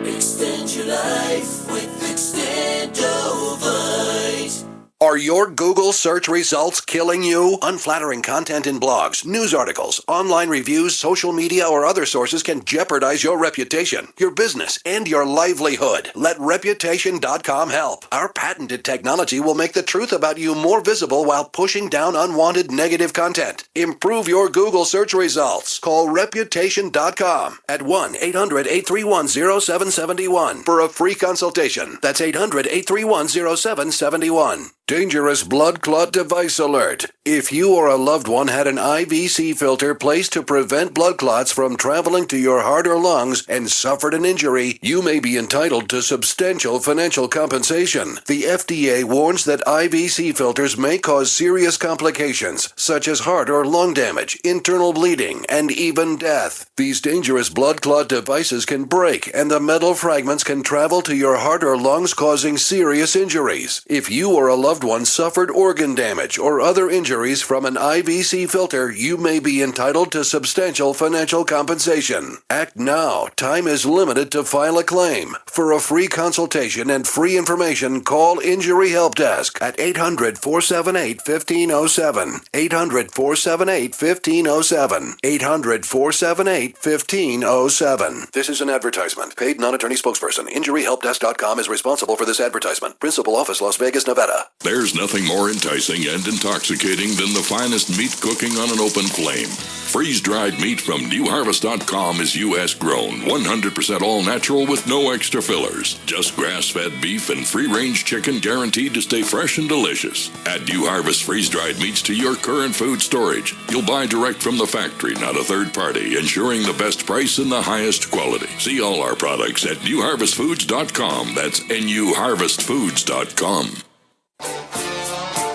Extend your life with Extendovite. Are your Google search results killing you? Unflattering content in blogs, news articles, online reviews, social media, or other sources can jeopardize your reputation, your business, and your livelihood. Let Reputation.com help. Our patented technology will make the truth about you more visible while pushing down unwanted negative content. Improve your Google search results. Call Reputation.com at 1-800-831-0771 for a free consultation. That's 800-831-0771. Dangerous blood clot device alert. If you or a loved one had an IVC filter placed to prevent blood clots from traveling to your heart or lungs and suffered an injury, you may be entitled to substantial financial compensation. The FDA warns that IVC filters may cause serious complications, such as heart or lung damage, internal bleeding, and even death. These dangerous blood clot devices can break, and the metal fragments can travel to your heart or lungs, causing serious injuries. If you or a loved one suffered organ damage or other injuries from an IVC filter, you may be entitled to substantial financial compensation. Act now. Time is limited to file a claim. For a free consultation and free information, call Injury Help Desk at 800-478-1507. 800-478-1507. 800-478-1507. This is an advertisement. Paid non-attorney spokesperson. InjuryHelpDesk.com is responsible for this advertisement. Principal office, Las Vegas, Nevada. There's nothing more enticing and intoxicating than the finest meat cooking on an open flame. Freeze-dried meat from newharvest.com is U.S. grown, 100% all-natural with no extra fillers. Just grass-fed beef and free-range chicken guaranteed to stay fresh and delicious. Add New Harvest freeze-dried meats to your current food storage. You'll buy direct from the factory, not a third party, ensuring the best price and the highest quality. See all our products at newharvestfoods.com. That's newharvestfoods.com.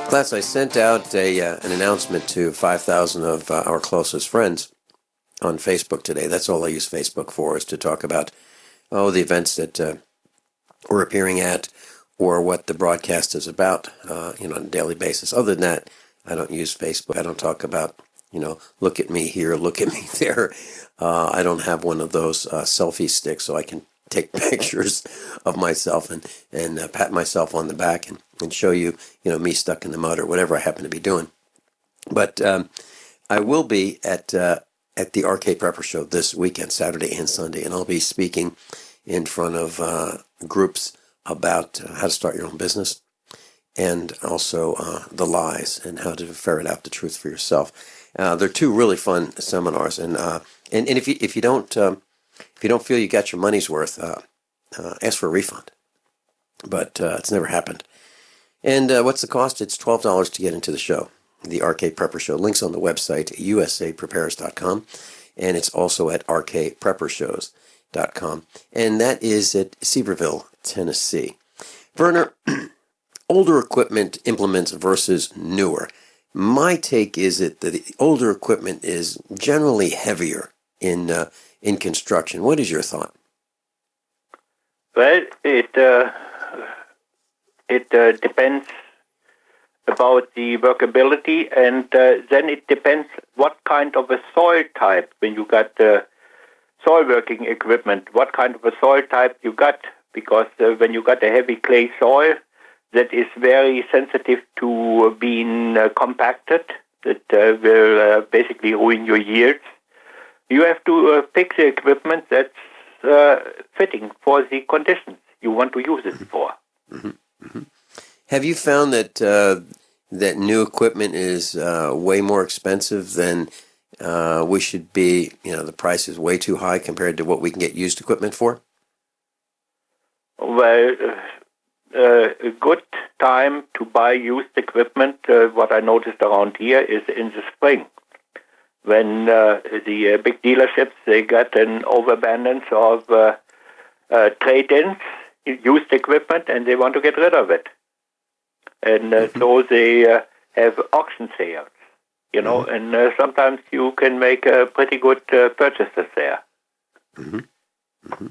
Class, I sent out an announcement to 5,000 of our closest friends on Facebook today. That's all I use Facebook for, is to talk about, the events that we're appearing at or what the broadcast is about, on a daily basis. Other than that, I don't use Facebook. I don't talk about, look at me here, look at me there. I don't have one of those selfie sticks so I can take pictures of myself and pat myself on the back and show you, me stuck in the mud or whatever I happen to be doing. But I will be at the RK Prepper Show this weekend, Saturday and Sunday, and I'll be speaking in front of groups about how to start your own business and also the lies and how to ferret out the truth for yourself. They're two really fun seminars, and if you don't feel you got your money's worth, ask for a refund. But it's never happened. And what's the cost? It's $12 to get into the show, the RK Prepper Show. Links on the website, usaprepares.com, and it's also at rkpreppershows.com. And that is at Seaverville, Tennessee. Werner, older equipment implements versus newer. My take is that the older equipment is generally heavier in construction. What is your thought? Well, it depends about the workability, and then it depends what kind of a soil type. When you got soil working equipment, what kind of a soil type you got, because when you got a heavy clay soil that is very sensitive to being compacted, that will basically ruin your yields. You have to pick the equipment that's fitting for the conditions you want to use it for. Mm-hmm. Mm-hmm. Have you found that that new equipment is way more expensive than we should be? The price is way too high compared to what we can get used equipment for? Well, a good time to buy used equipment, what I noticed around here, is in the spring. When the big dealerships, they got an overabundance of trade-ins, used equipment, and they want to get rid of it. And so they have auction sales, and sometimes you can make pretty good purchases there. Mm-hmm. Mm-hmm.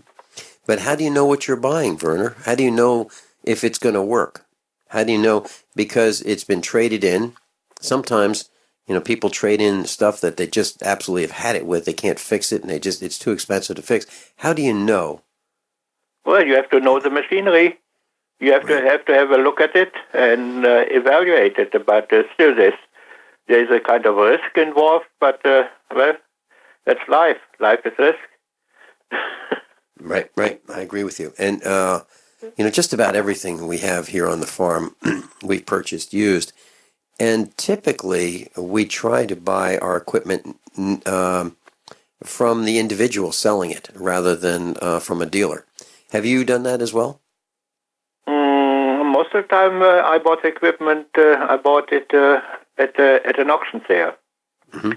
But how do you know what you're buying, Werner? How do you know if it's going to work? How do you know? Because it's been traded in. Sometimes, people trade in stuff that they just absolutely have had it with. They can't fix it, and it's too expensive to fix. How do you know? Well, you have to know the machinery. You have to have a look at it and evaluate it. But still, there's a kind of risk involved. But that's life. Life is risk. Right. I agree with you. And just about everything we have here on the farm, we've purchased used. And typically, we try to buy our equipment from the individual selling it rather than from a dealer. Have you done that as well? Most of the time, I bought the equipment. I bought it at an auction sale. Mm-hmm.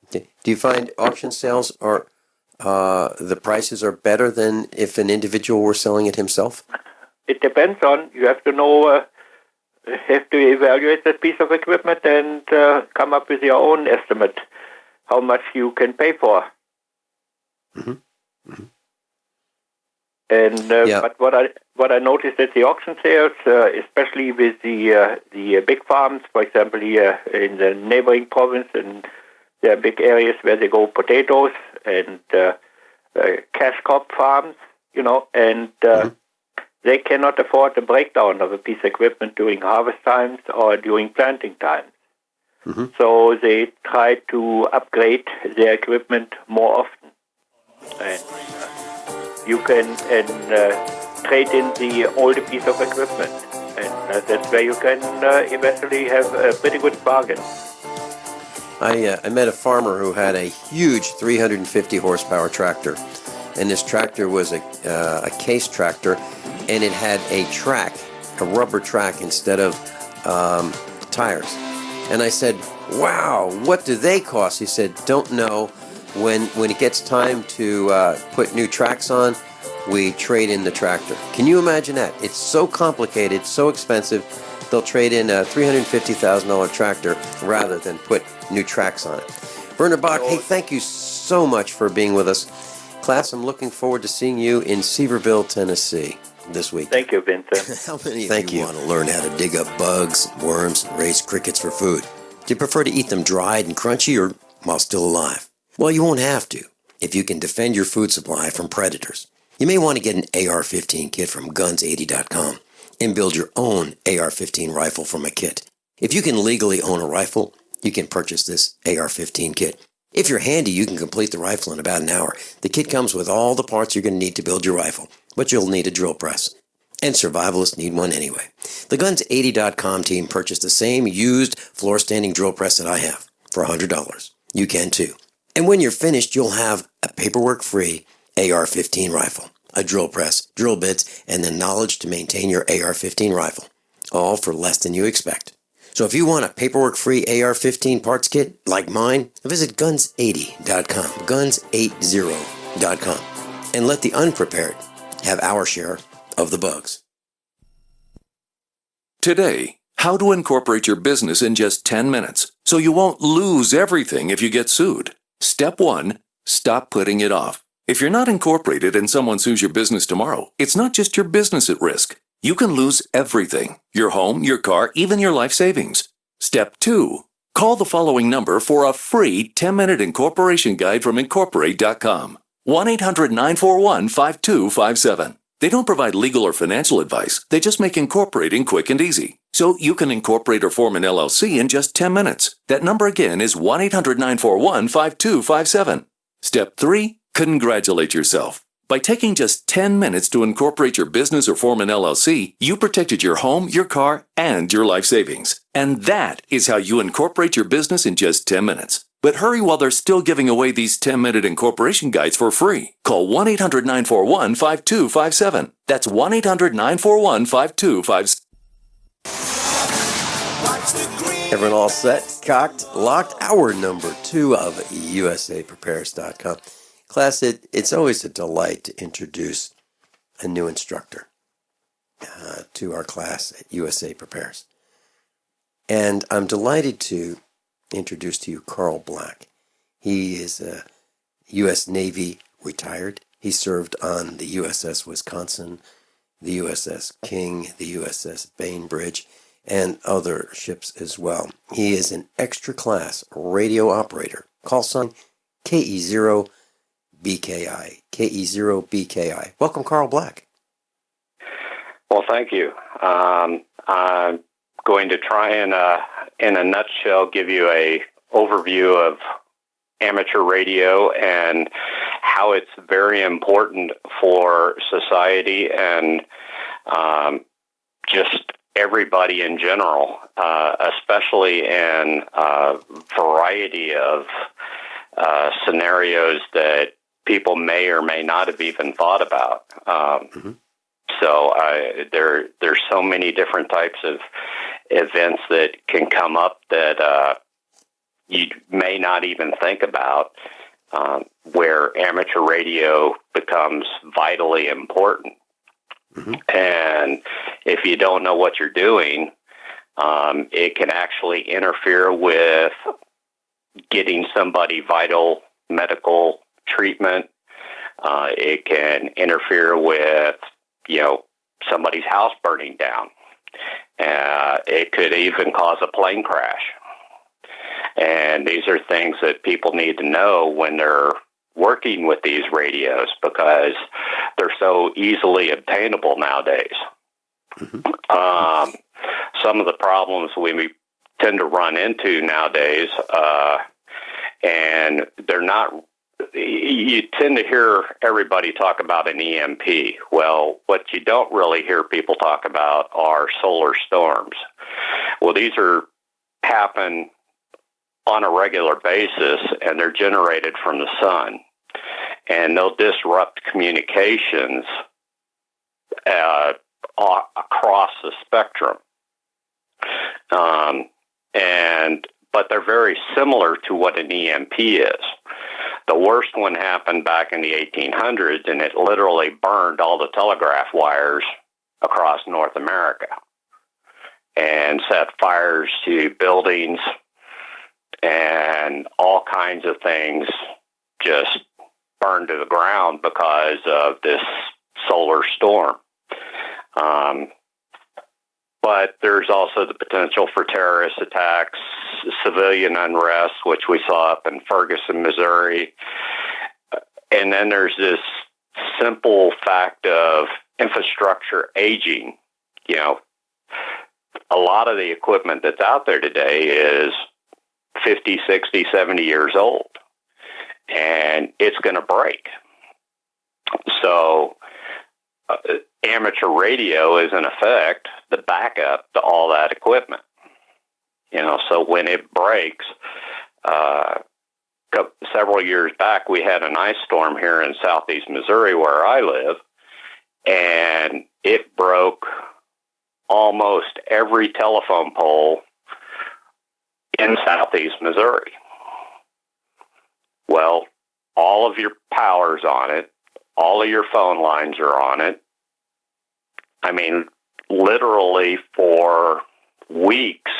Okay. Do you find auction sales are the prices are better than if an individual were selling it himself? It depends on. You have to know. Have to evaluate that piece of equipment and come up with your own estimate how much you can pay for. Mm-hmm. Mm-hmm. And but what I noticed at the auction sales, especially with the big farms, for example, here in the neighboring province, and there are big areas where they grow potatoes and cash crop farms, and they cannot afford the breakdown of a piece of equipment during harvest times or during planting times. Mm-hmm. So they try to upgrade their equipment more often. And you can trade in the older piece of equipment and that's where you can eventually have a pretty good bargain. I met a farmer who had a huge 350 horsepower tractor, and this tractor was a case tractor, and it had a rubber track instead of tires. And I said, "Wow, what do they cost?" He said, "Don't know. When it gets time to put new tracks on, we trade in the tractor." Can you imagine that? It's so complicated, so expensive. They'll trade in a $350,000 tractor rather than put new tracks on it. Werner Bach, hey, thank you so much for being with us. Class, I'm looking forward to seeing you in Seaverville, Tennessee this week. Thank you, Vincent. How many of you want to learn how to dig up bugs, worms, and raise crickets for food? Do you prefer to eat them dried and crunchy or while still alive? Well, you won't have to if you can defend your food supply from predators. You may want to get an AR-15 kit from guns80.com and build your own AR-15 rifle from a kit. If you can legally own a rifle, you can purchase this AR-15 kit. If you're handy, you can complete the rifle in about an hour. The kit comes with all the parts you're going to need to build your rifle, but you'll need a drill press. And survivalists need one anyway. The Guns80.com team purchased the same used floor-standing drill press that I have for $100. You can too. And when you're finished, you'll have a paperwork-free AR-15 rifle, a drill press, drill bits, and the knowledge to maintain your AR-15 rifle, all for less than you expect. So if you want a paperwork-free AR-15 parts kit like mine, visit guns80.com, guns80.com, and let the unprepared have our share of the bugs. Today, how to incorporate your business in just 10 minutes so you won't lose everything if you get sued. Step 1, stop putting it off. If you're not incorporated and someone sues your business tomorrow, it's not just your business at risk. You can lose everything: your home, your car, even your life savings. Step 2, call the following number for a free 10-minute incorporation guide from Incorporate.com. 1-800-941-5257. They don't provide legal or financial advice. They just make incorporating quick and easy. So you can incorporate or form an LLC in just 10 minutes. That number again is 1-800-941-5257. Step 3, congratulate yourself. By taking just 10 minutes to incorporate your business or form an LLC, you protected your home, your car, and your life savings. And that is how you incorporate your business in just 10 minutes. But hurry while they're still giving away these 10-minute incorporation guides for free. Call 1-800-941-5257. That's 1-800-941-5257. Everyone all set, cocked, locked? Hour number 2 of USAPrepares.com. Class, it's always a delight to introduce a new instructor to our class at USA Prepares. And I'm delighted to introduce to you Carl Black. He is a U.S. Navy retired. He served on the USS Wisconsin, the USS King, the USS Bainbridge, and other ships as well. He is an extra class radio operator. Call sign KE0BKI. KE0BKI. Welcome, Carl Black. Well, thank you. I'm going to try and, in a nutshell, give you a overview of amateur radio and how it's very important for society and just everybody in general, especially in a variety of scenarios that people may or may not have even thought about. So there's so many different types of events that can come up that you may not even think about, where amateur radio becomes vitally important. And if you don't know what you're doing, it can actually interfere with getting somebody vital medical treatment. It can interfere with, somebody's house burning down. It could even cause a plane crash. And these are things that people need to know when they're working with these radios, because they're so easily obtainable nowadays. Some of the problems we tend to run into nowadays, and they're not you tend to hear everybody talk about an EMP. Well, what you don't really hear people talk about are solar storms. Well, these happen on a regular basis, and they're generated from the sun. And they'll disrupt communications across the spectrum. But they're very similar to what an EMP is. The worst one happened back in the 1800s, and it literally burned all the telegraph wires across North America and set fires to buildings, and all kinds of things just burned to the ground because of this solar storm. But there's also the potential for terrorist attacks, civilian unrest, which we saw up in Ferguson, Missouri. And then there's this simple fact of infrastructure aging. You know, a lot of the equipment that's out there today is 50, 60, 70 years old, and it's going to break. So amateur radio is, in effect, the backup to all that equipment. You know, so when it breaks, several years back, we had an ice storm here in southeast Missouri where I live, and it broke almost every telephone pole in southeast Missouri. Well, all of your power's on it. All of your phone lines are on it. I mean, literally for weeks,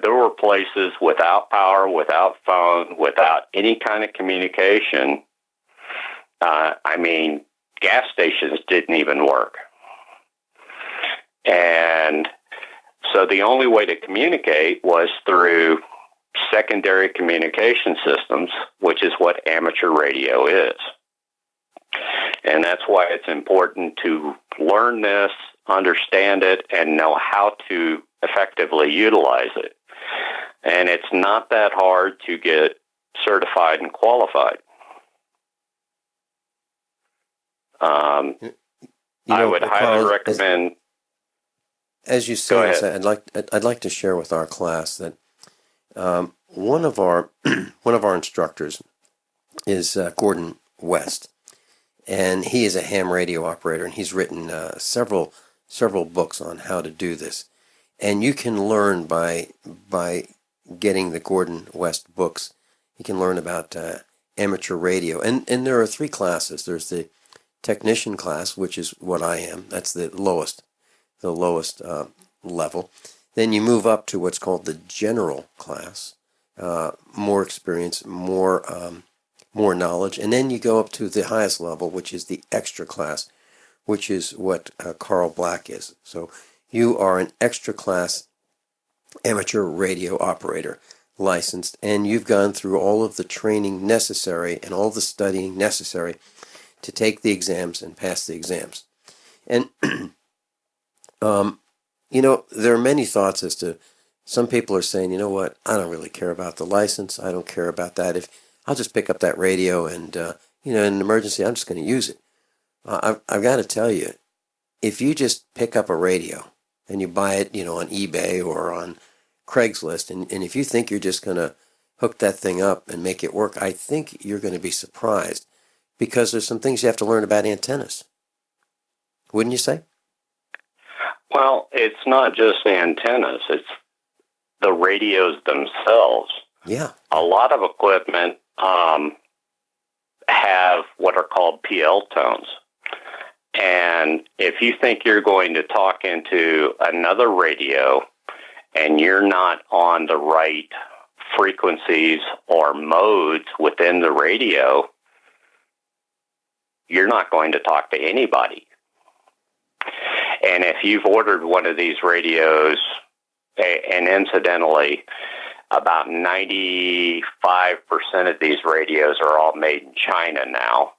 there were places without power, without phone, without any kind of communication. I mean, gas stations didn't even work. And so the only way to communicate was through secondary communication systems, which is what amateur radio is. And that's why it's important to learn this, understand it, and know how to effectively utilize it. And it's not that hard to get certified and qualified. I would highly recommend. As you say this, I'd like to share with our class that one of our instructors is Gordon West, and he is a ham radio operator, and he's written several books on how to do this. And you can learn by getting the Gordon West books. You can learn about amateur radio, and there are 3 classes. There's the technician class, which is what I am. That's the lowest level. Then you move up to what's called the general class, more experience, more knowledge, and then you go up to the highest level, which is the extra class, which is what Carl Black is. So you are an extra class amateur radio operator, licensed, and you've gone through all of the training necessary and all the studying necessary to take the exams and pass the exams. And you know, there are many thoughts as to, some people are saying, you know what, I don't really care about the license. I don't care about that. If I'll just pick up that radio and, you know, in an emergency, I'm just going to use it. I've got to tell you, if you just pick up a radio and you buy it, you know, on eBay or on Craigslist, and if you think you're just going to hook that thing up and make it work, I think you're going to be surprised, because there's some things you have to learn about antennas. Wouldn't you say? Well, it's not just antennas. It's the radios themselves. Yeah. A lot of equipment have what are called PL tones. And if you think you're going to talk into another radio and you're not on the right frequencies or modes within the radio, you're not going to talk to anybody. And if you've ordered one of these radios, and incidentally, about 95% of these radios are all made in China now.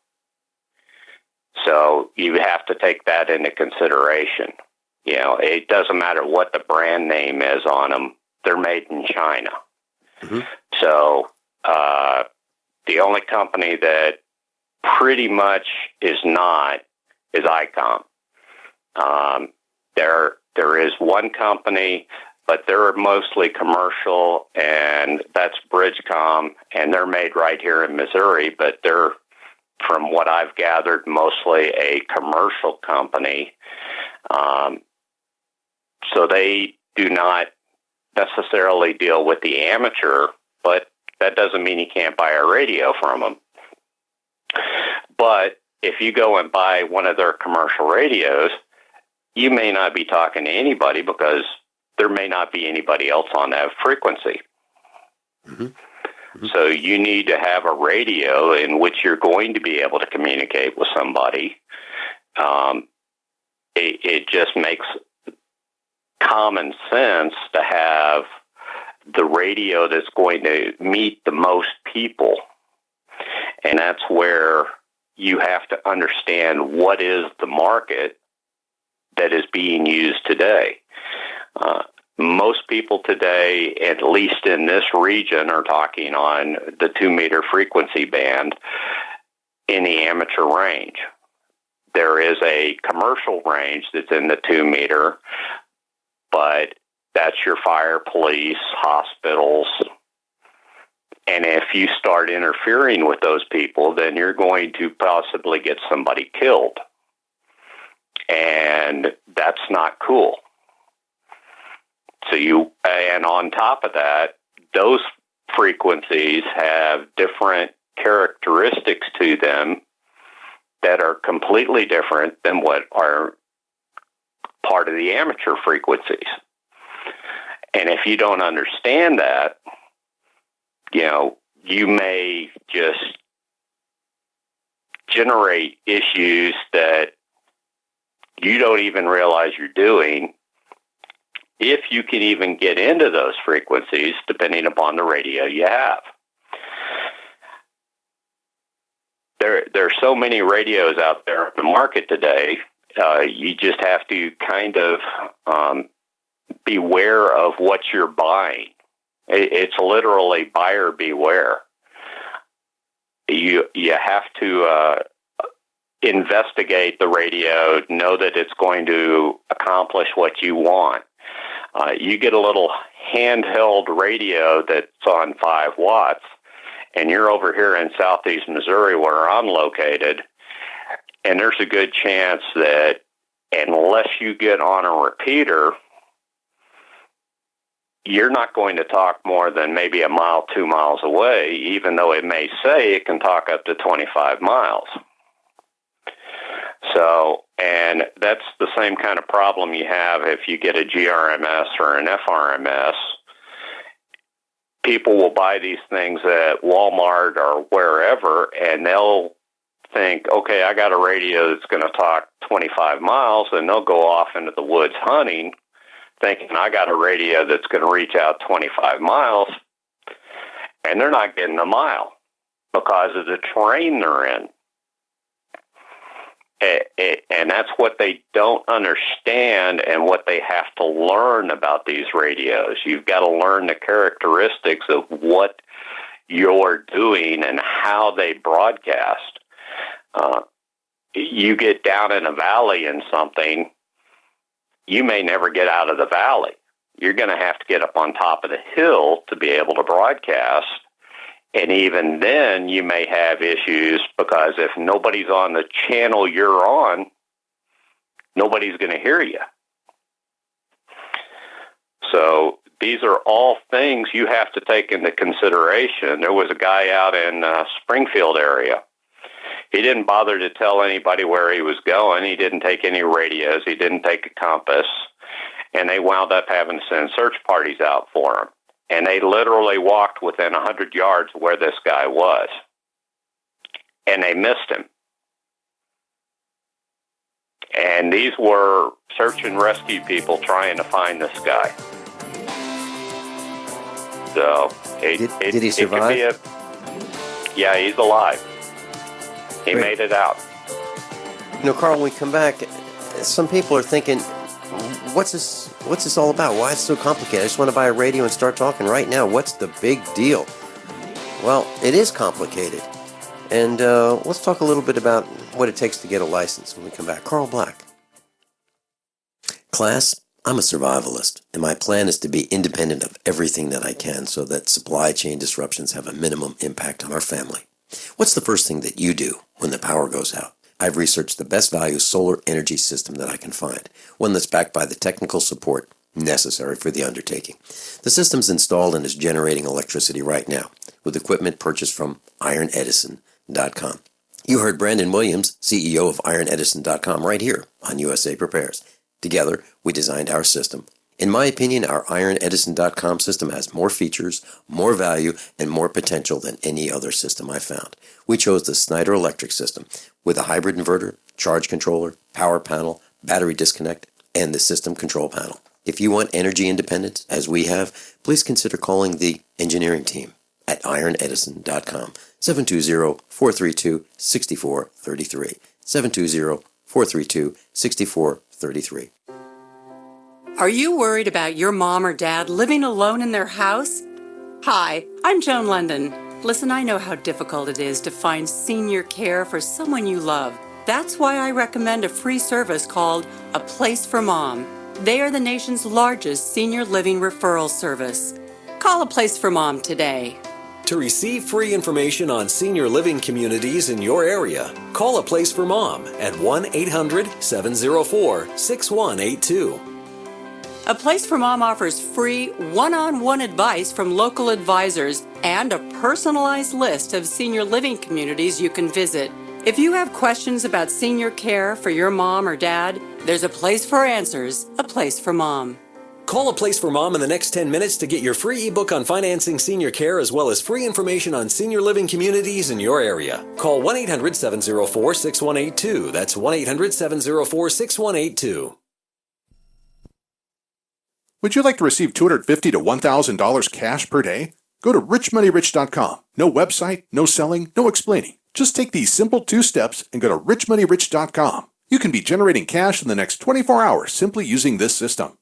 So you have to take that into consideration. You know, it doesn't matter what the brand name is on them. They're made in China. Mm-hmm. So The only company that pretty much is not is ICOM. There is one company, but they're mostly commercial, and that's Bridgecom, and they're made right here in Missouri, but they're, from what I've gathered, mostly a commercial company. So they do not necessarily deal with the amateur, but that doesn't mean you can't buy a radio from them. But if you go and buy one of their commercial radios, you may not be talking to anybody because there may not be anybody else on that frequency. Mm-hmm. Mm-hmm. So you need to have a radio in which you're going to be able to communicate with somebody. It just makes common sense to have the radio that's going to meet the most people. And that's where you have to understand what is the market that is being used today. Most people today, at least in this region, are talking on the 2-meter frequency band in the amateur range. There is a commercial range that's in the 2-meter, but that's your fire, police, hospitals. And if you start interfering with those people, then you're going to possibly get somebody killed. And that's not cool. So and on top of that, those frequencies have different characteristics to them that are completely different than what are part of the amateur frequencies. And if you don't understand that, you may just generate issues that you don't even realize you're doing, if you can even get into those frequencies, depending upon the radio you have. There are so many radios out there in the market today, you just have to kind of beware of what you're buying. It's literally buyer beware. You have to investigate the radio, know that it's going to accomplish what you want. You get a little handheld radio that's on 5 watts, and you're over here in southeast Missouri where I'm located, and there's a good chance that unless you get on a repeater, you're not going to talk more than maybe a mile, 2 miles away, even though it may say it can talk up to 25 miles. So, and that's the same kind of problem you have if you get a GRMS or an FRMS. People will buy these things at Walmart or wherever, and they'll think, okay, I got a radio that's going to talk 25 miles, and they'll go off into the woods hunting, thinking I got a radio that's going to reach out 25 miles, and they're not getting a mile because of the terrain they're in. And that's what they don't understand and what they have to learn about these radios. You've got to learn the characteristics of what you're doing and how they broadcast. You get down in a valley in something, you may never get out of the valley. You're going to have to get up on top of the hill to be able to broadcast. And even then, you may have issues because if nobody's on the channel you're on, nobody's going to hear you. So these are all things you have to take into consideration. There was a guy out in Springfield area. He didn't bother to tell anybody where he was going. He didn't take any radios. He didn't take a compass. And they wound up having to send search parties out for him. And they literally walked within 100 yards of where this guy was. And they missed him. And these were search and rescue people trying to find this guy. So, did he survive? Yeah, he's alive. He made it out. Carl, when we come back, some people are thinking, what's this all about? Why is it so complicated? I just want to buy a radio and start talking right now. What's the big deal? Well, it is complicated. And let's talk a little bit about what it takes to get a license when we come back. Carl Black. Class, I'm a survivalist, and my plan is to be independent of everything that I can so that supply chain disruptions have a minimum impact on our family. What's the first thing that you do when the power goes out? I've researched the best value solar energy system that I can find, one that's backed by the technical support necessary for the undertaking. The system's installed and is generating electricity right now, with equipment purchased from ironedison.com. You heard Brandon Williams, CEO of ironedison.com, right here on USA Prepares. Together, we designed our system. In my opinion, our ironedison.com system has more features, more value, and more potential than any other system I found. We chose the Snyder Electric system with a hybrid inverter, charge controller, power panel, battery disconnect, and the system control panel. If you want energy independence, as we have, please consider calling the engineering team at ironedison.com, 720-432-6433, 720-432-6433. Are you worried about your mom or dad living alone in their house? Hi, I'm Joan London. Listen, I know how difficult it is to find senior care for someone you love. That's why I recommend a free service called A Place for Mom. They are the nation's largest senior living referral service. Call A Place for Mom today. To receive free information on senior living communities in your area, call A Place for Mom at 1-800-704-6182. A Place for Mom offers free one-on-one advice from local advisors and a personalized list of senior living communities you can visit. If you have questions about senior care for your mom or dad, there's a place for answers, A Place for Mom. Call A Place for Mom in the next 10 minutes to get your free ebook on financing senior care as well as free information on senior living communities in your area. Call 1-800-704-6182. That's 1-800-704-6182. Would you like to receive $250 to $1,000 cash per day? Go to richmoneyrich.com. No website, no selling, no explaining. Just take these simple 2 steps and go to richmoneyrich.com. You can be generating cash in the next 24 hours simply using this system.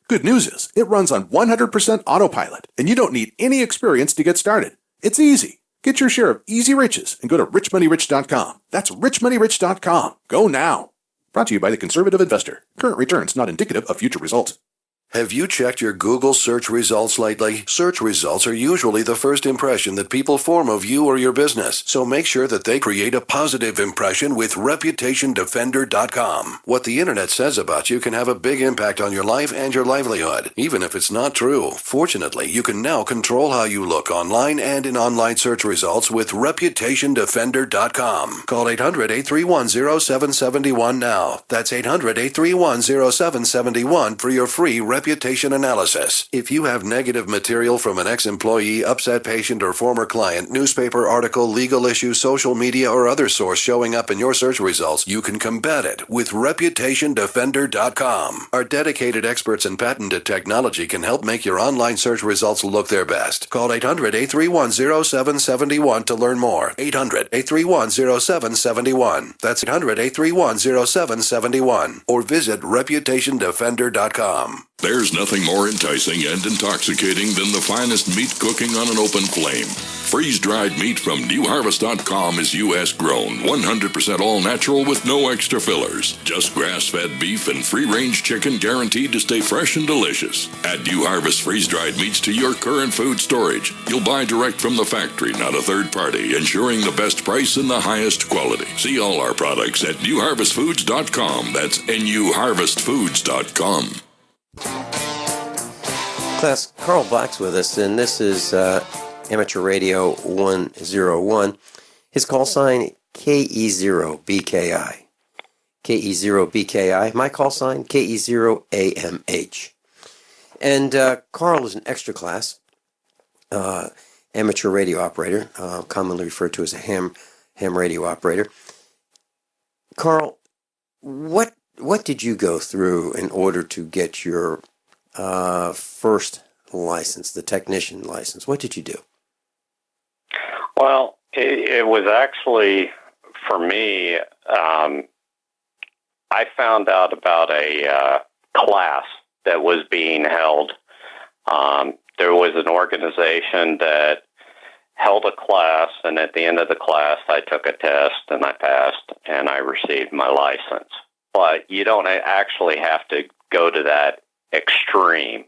Good news is, it runs on 100% autopilot, and you don't need any experience to get started. It's easy. Get your share of easy riches and go to richmoneyrich.com. That's richmoneyrich.com. Go now. Brought to you by the Conservative Investor. Current returns not indicative of future results. Have you checked your Google search results lately? Search results are usually the first impression that people form of you or your business, so make sure that they create a positive impression with ReputationDefender.com. What the internet says about you can have a big impact on your life and your livelihood, even if it's not true. Fortunately, you can now control how you look online and in online search results with ReputationDefender.com. Call 800-831-0771 now. That's 800-831-0771 for your free reputation analysis. If you have negative material from an ex-employee, upset patient, or former client, newspaper article, legal issue, social media, or other source showing up in your search results, you can combat it with ReputationDefender.com. Our dedicated experts in patented technology can help make your online search results look their best. Call 800-831-0771 to learn more. 800-831-0771. That's 800-831-0771. Or visit ReputationDefender.com. There's nothing more enticing and intoxicating than the finest meat cooking on an open flame. Freeze-dried meat from newharvest.com is U.S. grown, 100% all-natural with no extra fillers. Just grass-fed beef and free-range chicken guaranteed to stay fresh and delicious. Add New Harvest freeze-dried meats to your current food storage. You'll buy direct from the factory, not a third party, ensuring the best price and the highest quality. See all our products at newharvestfoods.com. That's newharvestfoods.com. Class, Carl Black's with us, and this is Amateur Radio 101. His call sign, KE0BKI. KE0BKI. My call sign, KE0AMH. And Carl is an extra class amateur radio operator, commonly referred to as a ham radio operator. Carl, what did you go through in order to get your first license, the technician license? What did you do? Well, it was actually, for me, I found out about a class that was being held. There was an organization that held a class, and at the end of the class, I took a test, and I passed, and I received my license. But you don't actually have to go to that extreme,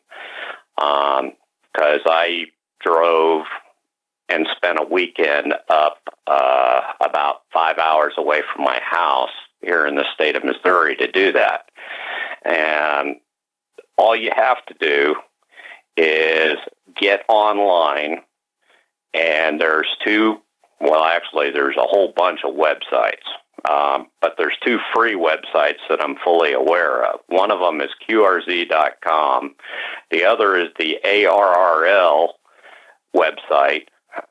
because I drove and spent a weekend up about 5 hours away from my house here in the state of Missouri to do that. And all you have to do is get online, and there's there's a whole bunch of websites. But there's 2 free websites that I'm fully aware of. One of them is QRZ.com. The other is the ARRL website.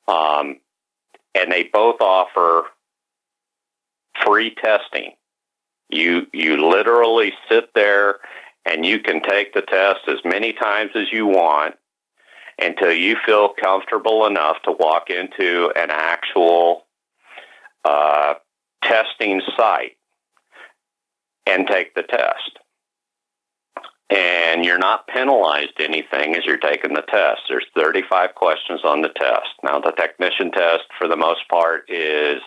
And they both offer free testing. You literally sit there and you can take the test as many times as you want until you feel comfortable enough to walk into an actual testing site and take the test. And you're not penalized anything as you're taking the test. There's 35 questions on the test. Now, the technician test, for the most part, is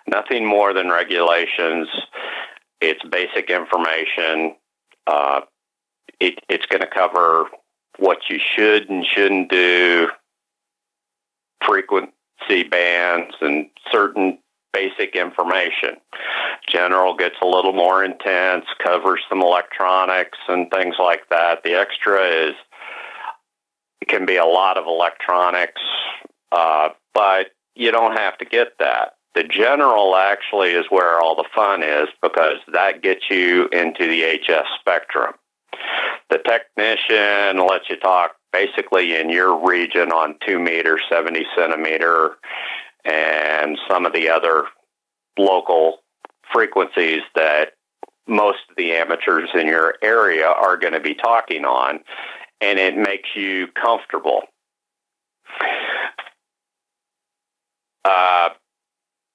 nothing more than regulations. It's basic information. It's going to cover what you should and shouldn't do, frequency bands, and certain basic information. General gets a little more intense, covers some electronics and things like that. The extra it can be a lot of electronics, but you don't have to get that. The general actually is where all the fun is, because that gets you into the HS spectrum. The technician lets you talk basically in your region on 2 meter, 70 centimeter, and some of the other local frequencies that most of the amateurs in your area are going to be talking on, and it makes you comfortable.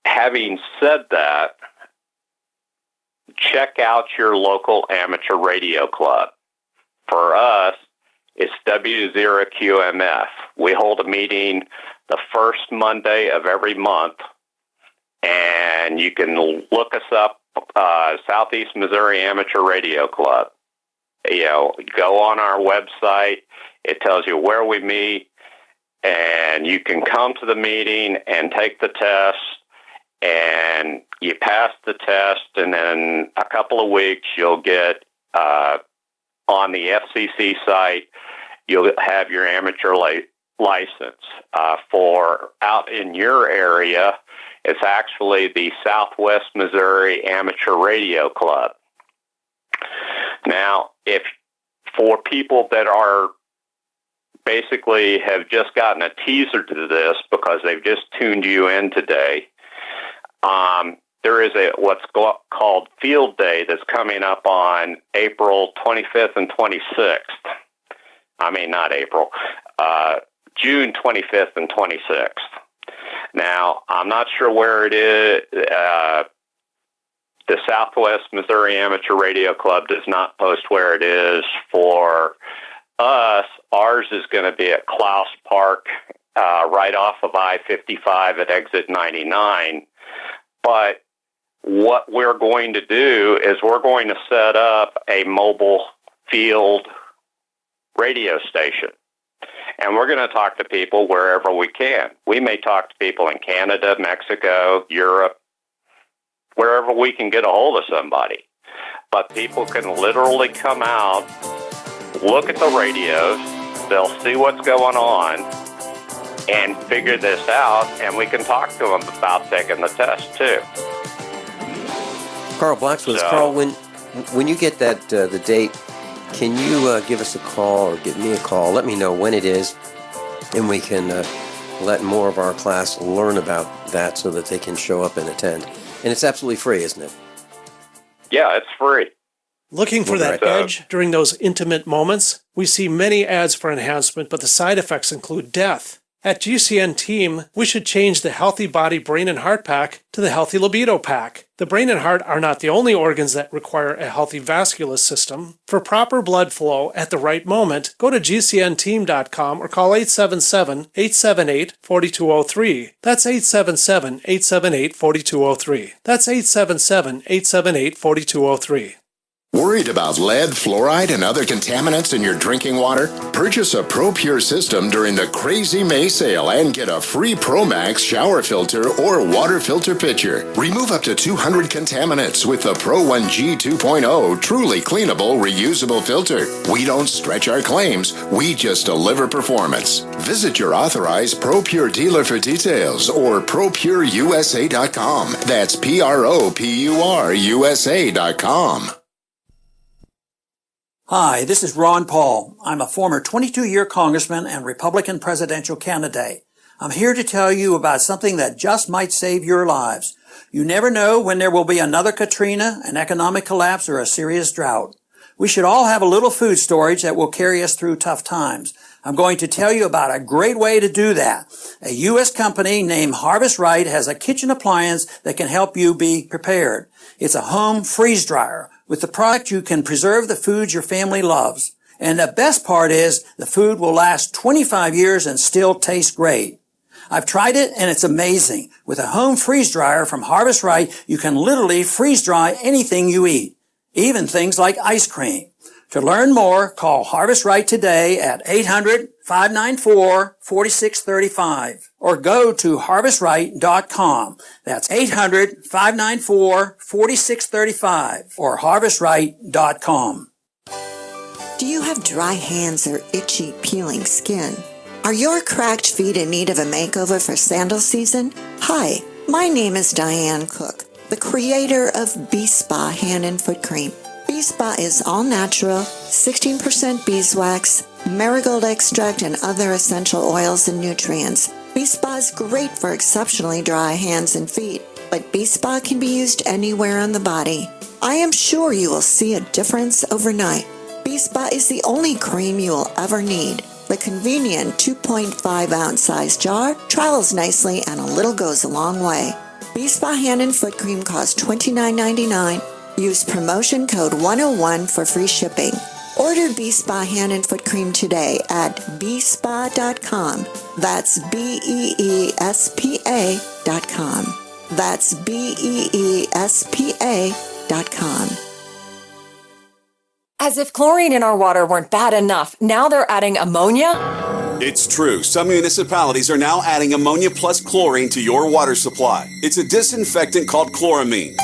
Having said that, check out your local amateur radio club. For us, it's W0QMF. We hold a meeting the first Monday of every month, and you can look us up, Southeast Missouri Amateur Radio Club. Go on our website. It tells you where we meet, and you can come to the meeting and take the test, and you pass the test, and then a couple of weeks you'll get on the FCC site, you'll have your amateur license. For out in your area, it's actually the Southwest Missouri Amateur Radio Club. Now, if for people that are basically have just gotten a teaser to this because they've just tuned you in today, there is what's called Field Day that's coming up on April 25th and 26th. I mean, not April, June 25th and 26th. Now, I'm not sure where it is. The Southwest Missouri Amateur Radio Club does not post where it is. For us, ours is going to be at Klaus Park, right off of I-55 at exit 99. But what we're going to do is we're going to set up a mobile field radio station. And we're going to talk to people wherever we can. We may talk to people in Canada, Mexico, Europe, wherever we can get a hold of somebody. But people can literally come out, look at the radios, they'll see what's going on, and figure this out, and we can talk to them about taking the test, too. Carl Blackswitz. So, Carl, when you get that the date, can you give us a call or give me a call? Let me know when it is, and we can let more of our class learn about that so that they can show up and attend. And it's absolutely free, isn't it? Yeah, it's free. Looking for that edge during those intimate moments? We see many ads for enhancement, but the side effects include death. At GCN Team, we should change the Healthy Body, Brain, and Heart Pack to the Healthy Libido Pack. The brain and heart are not the only organs that require a healthy vascular system. For proper blood flow at the right moment, go to gcnteam.com or call 877-878-4203. That's 877-878-4203. That's 877-878-4203. Worried about lead, fluoride, and other contaminants in your drinking water? Purchase a ProPure system during the Crazy May sale and get a free ProMax shower filter or water filter pitcher. Remove up to 200 contaminants with the Pro 1G 2.0 truly cleanable, reusable filter. We don't stretch our claims, we just deliver performance. Visit your authorized ProPure dealer for details or ProPureUSA.com. That's ProPureUSA.com. Hi, this is Ron Paul. I'm a former 22-year congressman and Republican presidential candidate. I'm here to tell you about something that just might save your lives. You never know when there will be another Katrina, an economic collapse, or a serious drought. We should all have a little food storage that will carry us through tough times. I'm going to tell you about a great way to do that. A U.S. company named Harvest Right has a kitchen appliance that can help you be prepared. It's a home freeze dryer. With the product, you can preserve the foods your family loves. And the best part is the food will last 25 years and still taste great. I've tried it and it's amazing. With a home freeze dryer from Harvest Right, you can literally freeze dry anything you eat, even things like ice cream. To learn more, call Harvest Right today at 800-594-4635 or go to harvestright.com. That's 800-594-4635 or harvestright.com. Do you have dry hands or itchy, peeling skin? Are your cracked feet in need of a makeover for sandal season? Hi, my name is Diane Cook, the creator of Bee Spa Hand and Foot Cream. Bee Spa is all natural, 16% beeswax, marigold extract, and other essential oils and nutrients. Bee Spa is great for exceptionally dry hands and feet, but Bee Spa can be used anywhere on the body. I am sure you will see a difference overnight. Bee Spa is the only cream you will ever need. The convenient 2.5 ounce size jar travels nicely and a little goes a long way. Bee Spa Hand and Foot Cream costs $29.99. Use promotion code 101 for free shipping. Order Bee Spa Hand and Foot Cream today at beespa.com. That's BEESPA.com. That's BEESPA.com. As if chlorine in our water weren't bad enough, now they're adding ammonia? It's true. Some municipalities are now adding ammonia plus chlorine to your water supply. It's a disinfectant called chloramine.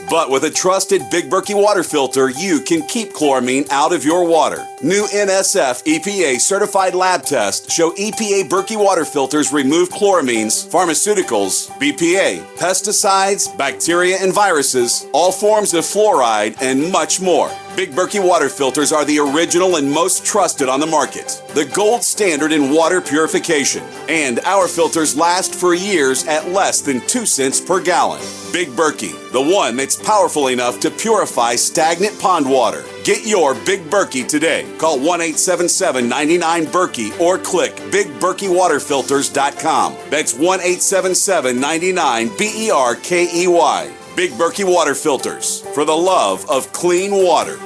But with a trusted Big Berkey water filter, you can keep chloramine out of your water. New NSF EPA certified lab tests show EPA Berkey water filters remove chloramines, pharmaceuticals, BPA, pesticides, bacteria and viruses, all forms of fluoride, and much more. Big Berkey water filters are the original and most trusted on the market. The gold standard in water purification. And our filters last for years at less than 2 cents per gallon. Big Berkey, the one that's powerful enough to purify stagnant pond water. Get your Big Berkey today. Call 1-877-99-BERKEY or click BigBerkeyWaterFilters.com. That's 1-877-99-BERKEY. Big Berkey Water Filters, for the love of clean water.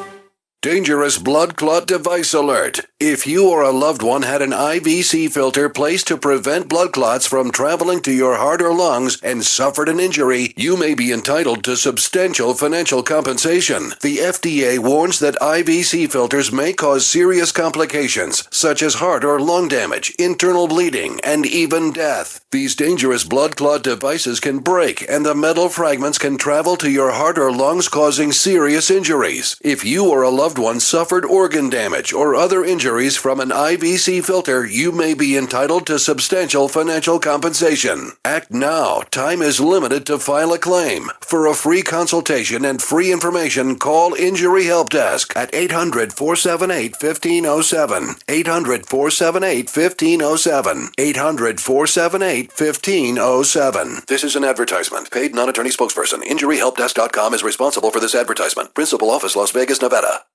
Dangerous blood clot device alert. If you or a loved one had an IVC filter placed to prevent blood clots from traveling to your heart or lungs and suffered an injury, you may be entitled to substantial financial compensation. The FDA warns that IVC filters may cause serious complications, such as heart or lung damage, internal bleeding, and even death. These dangerous blood clot devices can break, and the metal fragments can travel to your heart or lungs, causing serious injuries. If you or a loved one suffered organ damage or other injuries from an IVC filter, you may be entitled to substantial financial compensation. Act now. Time is limited to file a claim. For a free consultation and free information, call Injury Help Desk at 800-478-1507. 800-478-1507. 800-478-1507. This is an advertisement. Paid non-attorney spokesperson. InjuryHelpDesk.com is responsible for this advertisement. Principal office, Las Vegas, Nevada.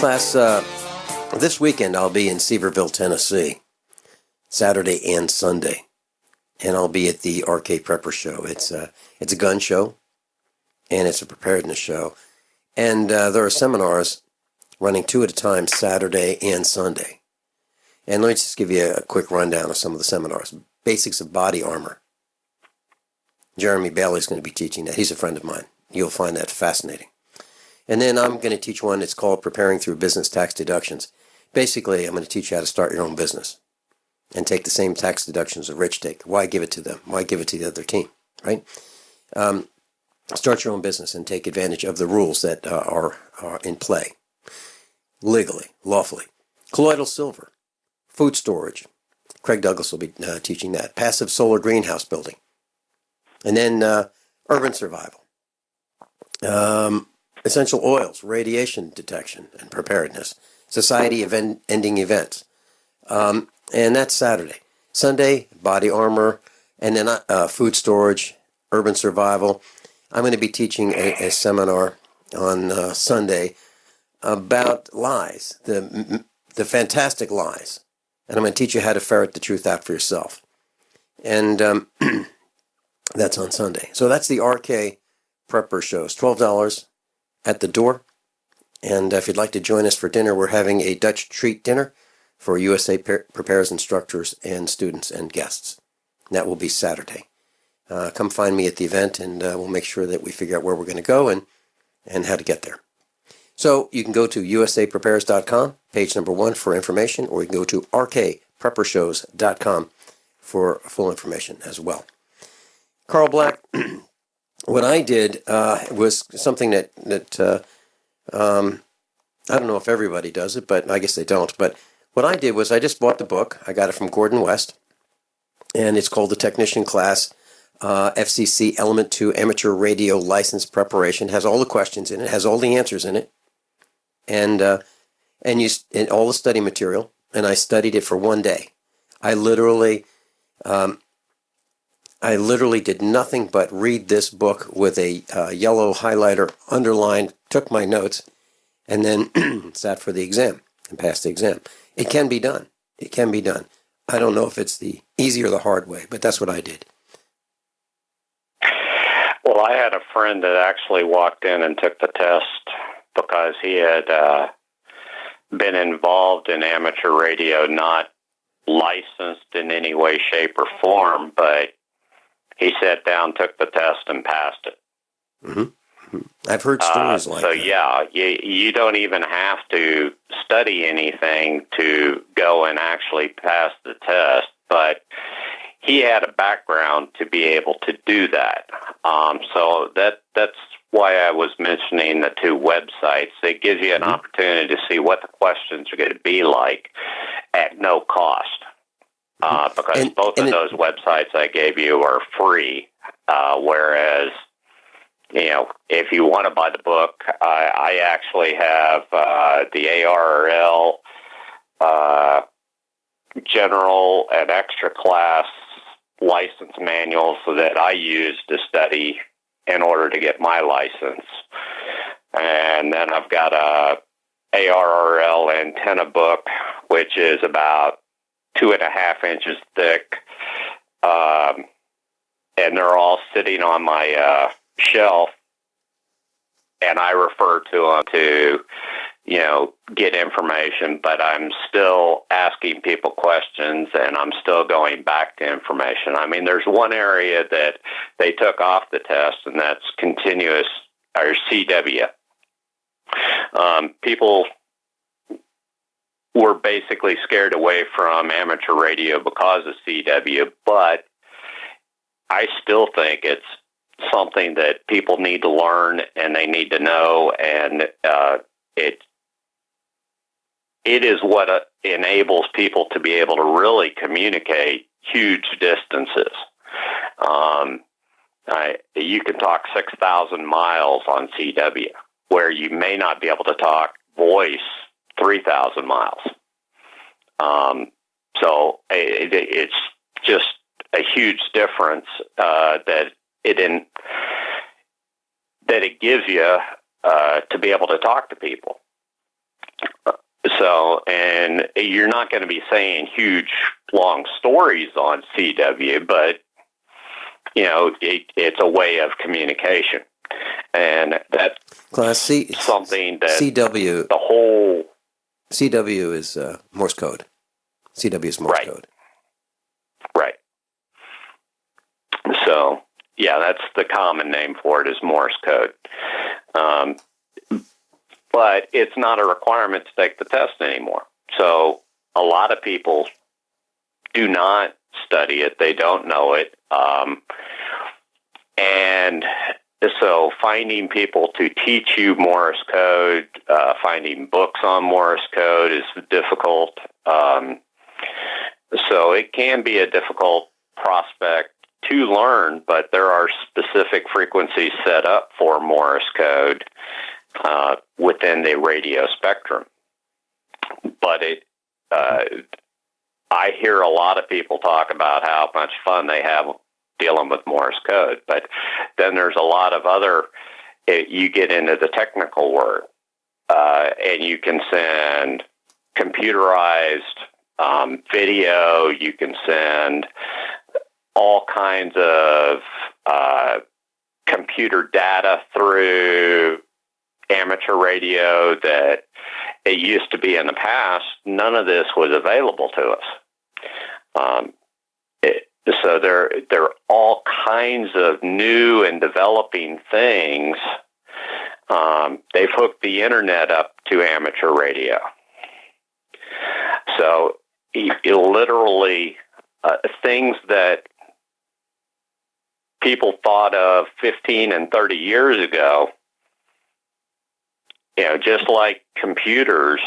Class, This weekend I'll be in Seaverville, Tennessee, Saturday and Sunday, and I'll be at the RK Prepper Show. It's a gun show, and it's a preparedness show, and there are seminars running 2 at a time, Saturday and Sunday. And let me just give you a quick rundown of some of the seminars. Basics of body armor. Jeremy Bailey's going to be teaching that. He's a friend of mine. You'll find that fascinating. And then I'm going to teach one. It's called Preparing Through Business Tax Deductions. Basically, I'm going to teach you how to start your own business and take the same tax deductions the rich take. Why give it to them? Why give it to the other team, right? Start your own business and take advantage of the rules that are in play, legally, lawfully. Colloidal silver, food storage. Craig Douglas will be teaching that. Passive solar greenhouse building. And then urban survival. Essential oils, radiation detection and preparedness. Society ending events. And that's Saturday. Sunday, body armor. And then food storage, urban survival. I'm going to be teaching a seminar on Sunday about lies, the fantastic lies. And I'm going to teach you how to ferret the truth out for yourself. And that's on Sunday. So that's the RK Prepper Shows. $12 at the door. And if you'd like to join us for dinner, we're having a Dutch treat dinner for USA Prepares instructors and students and guests. And that will be Saturday. Come find me at the event, and we'll make sure that we figure out where we're going to go and how to get there. So you can go to usaprepares.com, page number 1 for information, or you can go to rkpreppershows.com for full information as well. Carl Black, what I did was something that I don't know if everybody does it, but I guess they don't. But what I did was I just bought the book. I got it from Gordon West, and it's called The Technician Class, FCC Element 2 Amateur Radio License Preparation. It has all the questions in it, has all the answers in it, and all the study material. And I studied it for one day. I literally did nothing but read this book with a yellow highlighter, underlined, took my notes, and then sat for the exam and passed the exam. It can be done. It can be done. I don't know if it's the easy or the hard way, but that's what I did. Well, I had a friend that actually walked in and took the test because he had been involved in amateur radio, not licensed in any way, shape, or form, but he sat down, took the test, and passed it. Mm-hmm. I've heard stories like that. So, yeah, you don't even have to study anything to go and actually pass the test, but he had a background to be able to do that. So that's why I was mentioning the 2 websites. It gives you an opportunity to see what the questions are going to be like at no cost. Because both of those websites I gave you are free, whereas, if you want to buy the book, I actually have the ARRL general and extra class license manuals that I use to study in order to get my license. And then I've got a ARRL antenna book, which is about 2.5 inches thick. And they're all sitting on my shelf. And I refer to them to, get information, but I'm still asking people questions and I'm still going back to information. I mean, there's one area that they took off the test, and that's continuous, or CW. People were basically scared away from amateur radio because of CW, but I still think it's something that people need to learn and they need to know, and it is what enables people to be able to really communicate huge distances. You can talk 6,000 miles on CW, where you may not be able to talk voice 3,000 miles. So it's just a huge difference that it gives you to be able to talk to people. So, and you're not going to be saying huge, long stories on CW, but, it's a way of communication. And that's Class C, something that CW, the whole... CW is Morse code. CW is Morse code. Right. So, yeah, that's the common name for it is Morse code. But it's not a requirement to take the test anymore. So a lot of people do not study it. They don't know it. And so finding people to teach you Morse code, finding books on Morse code is difficult. So it can be a difficult prospect to learn, but there are specific frequencies set up for Morse code within the radio spectrum. But I hear a lot of people talk about how much fun they have dealing with Morse code, but then there's a lot of other, you get into the technical work, and you can send computerized video, you can send all kinds of computer data through amateur radio that it used to be in the past. None of this was available to us. So there are all kinds of new and developing things. They've hooked the internet up to amateur radio. So it literally things that people thought of 15 and 30 years ago, just like computers,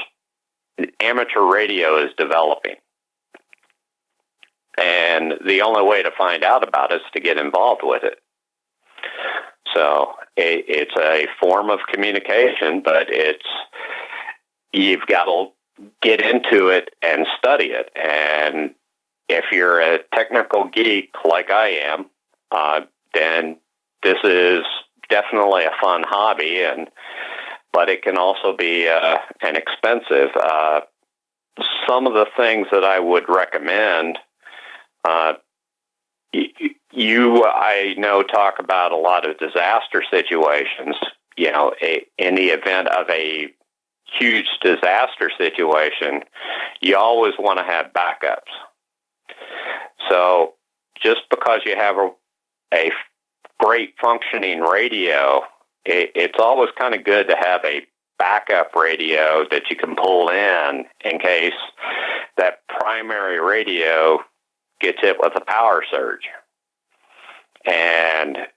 amateur radio is developing. And the only way to find out about it is to get involved with it. So it's a form of communication, but you've got to get into it and study it. And if you're a technical geek like I am, then this is definitely a fun hobby, but it can also be an expensive. Some of the things that I would recommend, I know, talk about a lot of disaster situations. In the event of a huge disaster situation, you always want to have backups. So just because you have a great functioning radio, it's always kind of good to have a backup radio that you can pull in case that primary radio gets hit with a power surge. And,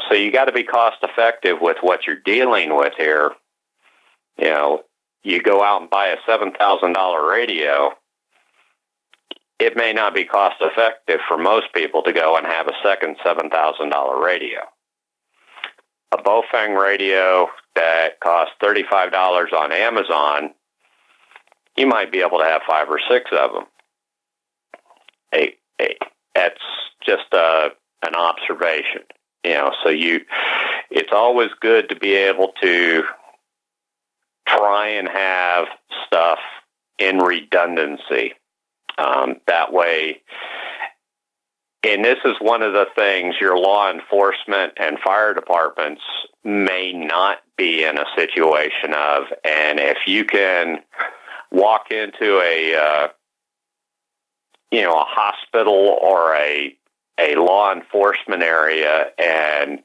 so you got to be cost effective with what you're dealing with here. You go out and buy a $7,000 radio, it may not be cost effective for most people to go and have a second $7,000 radio. A Bofang radio that costs $35 on Amazon, you might be able to have 5 or 6 of them. That's just an observation. So it's always good to be able to try and have stuff in redundancy. That way, and this is one of the things your law enforcement and fire departments may not be in a situation of. And if you can walk into a hospital or a law enforcement area and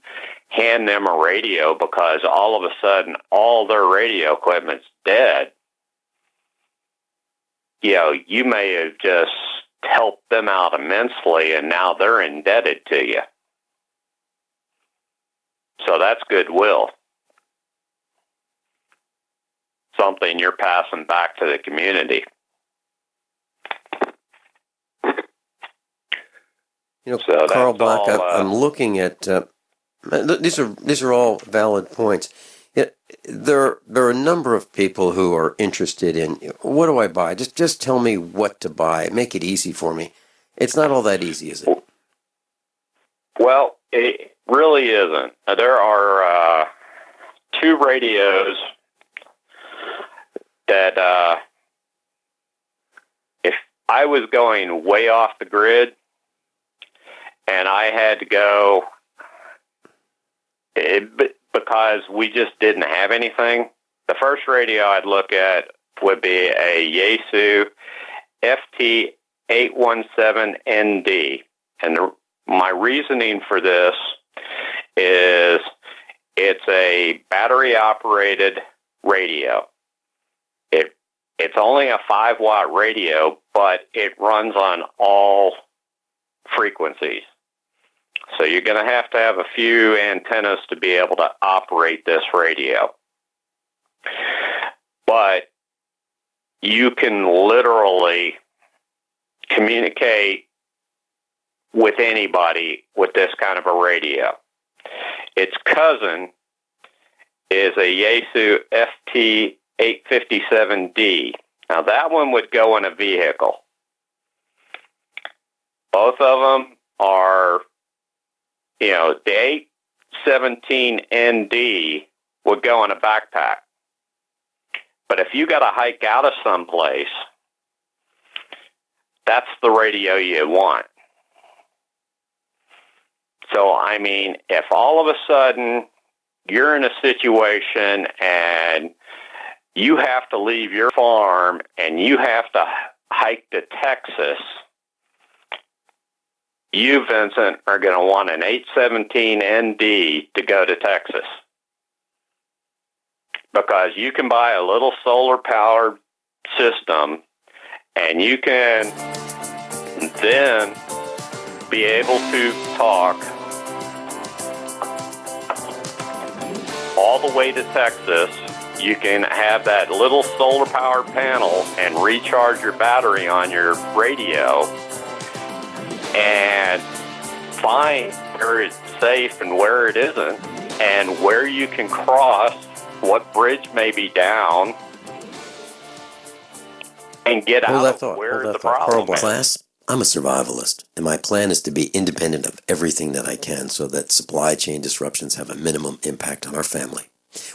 hand them a radio because all of a sudden all their radio equipment's dead, you may have just helped them out immensely, and now they're indebted to you. So that's goodwill. Something you're passing back to the community. So Carl Black, I'm looking at these are all valid points. There are a number of people who are interested in, what do I buy? Just tell me what to buy. Make it easy for me. It's not all that easy, is it? Well, it really isn't. There are 2 radios that I was going way off the grid, and I had to go because we just didn't have anything. The first radio I'd look at would be a Yaesu FT817ND. And my reasoning for this is it's a battery-operated radio. It's only a 5-watt radio, but it runs on all frequencies. So you're going to have a few antennas to be able to operate this radio. But you can literally communicate with anybody with this kind of a radio. Its cousin is a Yaesu FT857D. Now that one would go in a vehicle. Both of them are, the 817ND would go in a backpack. But if you got to hike out of someplace, that's the radio you want. So, I mean, if all of a sudden you're in a situation and you have to leave your farm and you have to hike to Texas, you, Vincent, are going to want an 817ND to go to Texas. Because you can buy a little solar-powered system and you can then be able to talk all the way to Texas. You can have that little solar-powered panel and recharge your battery on your radio and find where it's safe and where it isn't, and where you can cross, what bridge may be down, and get out of where the problem is. Class, I'm a survivalist, and my plan is to be independent of everything that I can so that supply chain disruptions have a minimum impact on our family.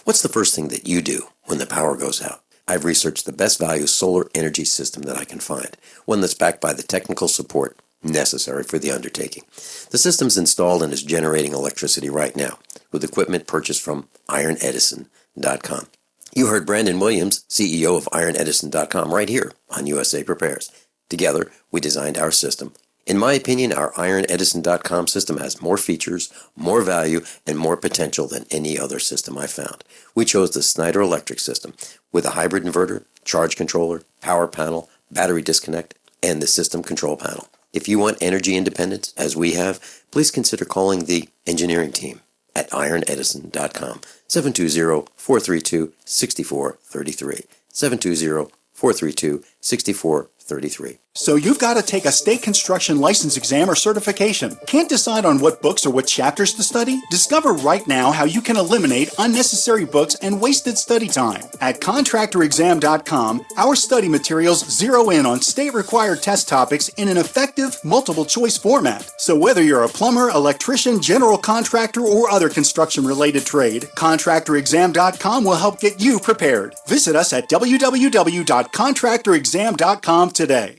What's the first thing that you do when the power goes out? I've researched the best value solar energy system that I can find, one that's backed by the technical support necessary for the undertaking. The system's installed and is generating electricity right now with equipment purchased from ironedison.com. You heard Brandon Williams, CEO of ironedison.com, right here on USA Prepares. Together, we designed our system. In my opinion, our ironedison.com system has more features, more value, and more potential than any other system I found. We chose the Snyder Electric system with a hybrid inverter, charge controller, power panel, battery disconnect, and the system control panel. If you want energy independence, as we have, please consider calling the engineering team at ironedison.com, 720-432-6433, 720-432-6433. So you've got to take a state construction license exam or certification. Can't decide on what books or what chapters to study? Discover right now how you can eliminate unnecessary books and wasted study time. At contractorexam.com, our study materials zero in on state-required test topics in an effective, multiple-choice format. So whether you're a plumber, electrician, general contractor, or other construction-related trade, contractorexam.com will help get you prepared. Visit us at www.contractorexam.com today.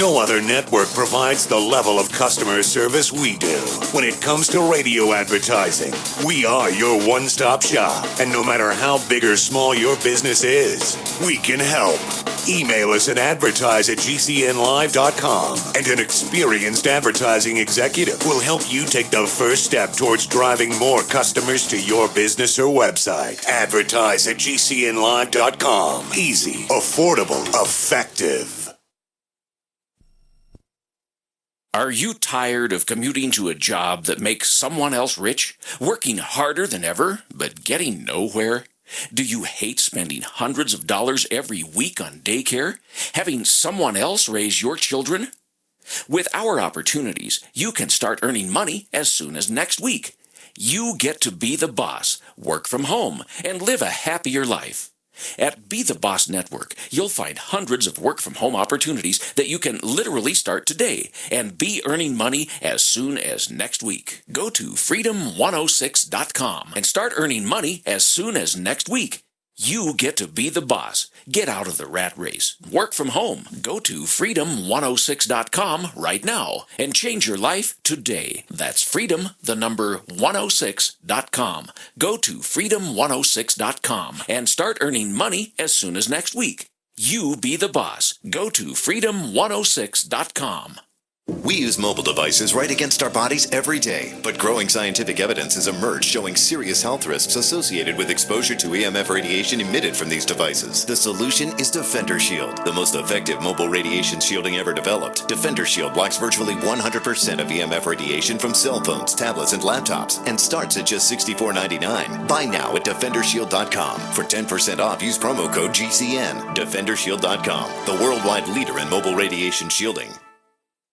No other network provides the level of customer service we do. When it comes to radio advertising, we are your one-stop shop. And no matter how big or small your business is, we can help. Email us at advertise@gcnlive.com, and an experienced advertising executive will help you take the first step towards driving more customers to your business or website. Advertise@gcnlive.com. Easy, affordable, effective. Are you tired of commuting to a job that makes someone else rich? Working harder than ever, but getting nowhere? Do you hate spending hundreds of dollars every week on daycare? Having someone else raise your children? With our opportunities, you can start earning money as soon as next week. You get to be the boss, work from home, and live a happier life. At Be the Boss Network, you'll find hundreds of work-from-home opportunities that you can literally start today and be earning money as soon as next week. Go to freedom106.com and start earning money as soon as next week. You get to be the boss. Get out of the rat race. Work from home. Go to freedom106.com right now and change your life today. That's freedom, the number 106.com. Go to freedom106.com and start earning money as soon as next week. You be the boss. Go to freedom106.com. We use mobile devices right against our bodies every day, but growing scientific evidence has emerged showing serious health risks associated with exposure to EMF radiation emitted from these devices. The solution is Defender Shield, the most effective mobile radiation shielding ever developed. Defender Shield blocks virtually 100% of EMF radiation from cell phones, tablets, and laptops, and starts at just $64.99. Buy now at DefenderShield.com. For 10% off, use promo code GCN. DefenderShield.com, the worldwide leader in mobile radiation shielding.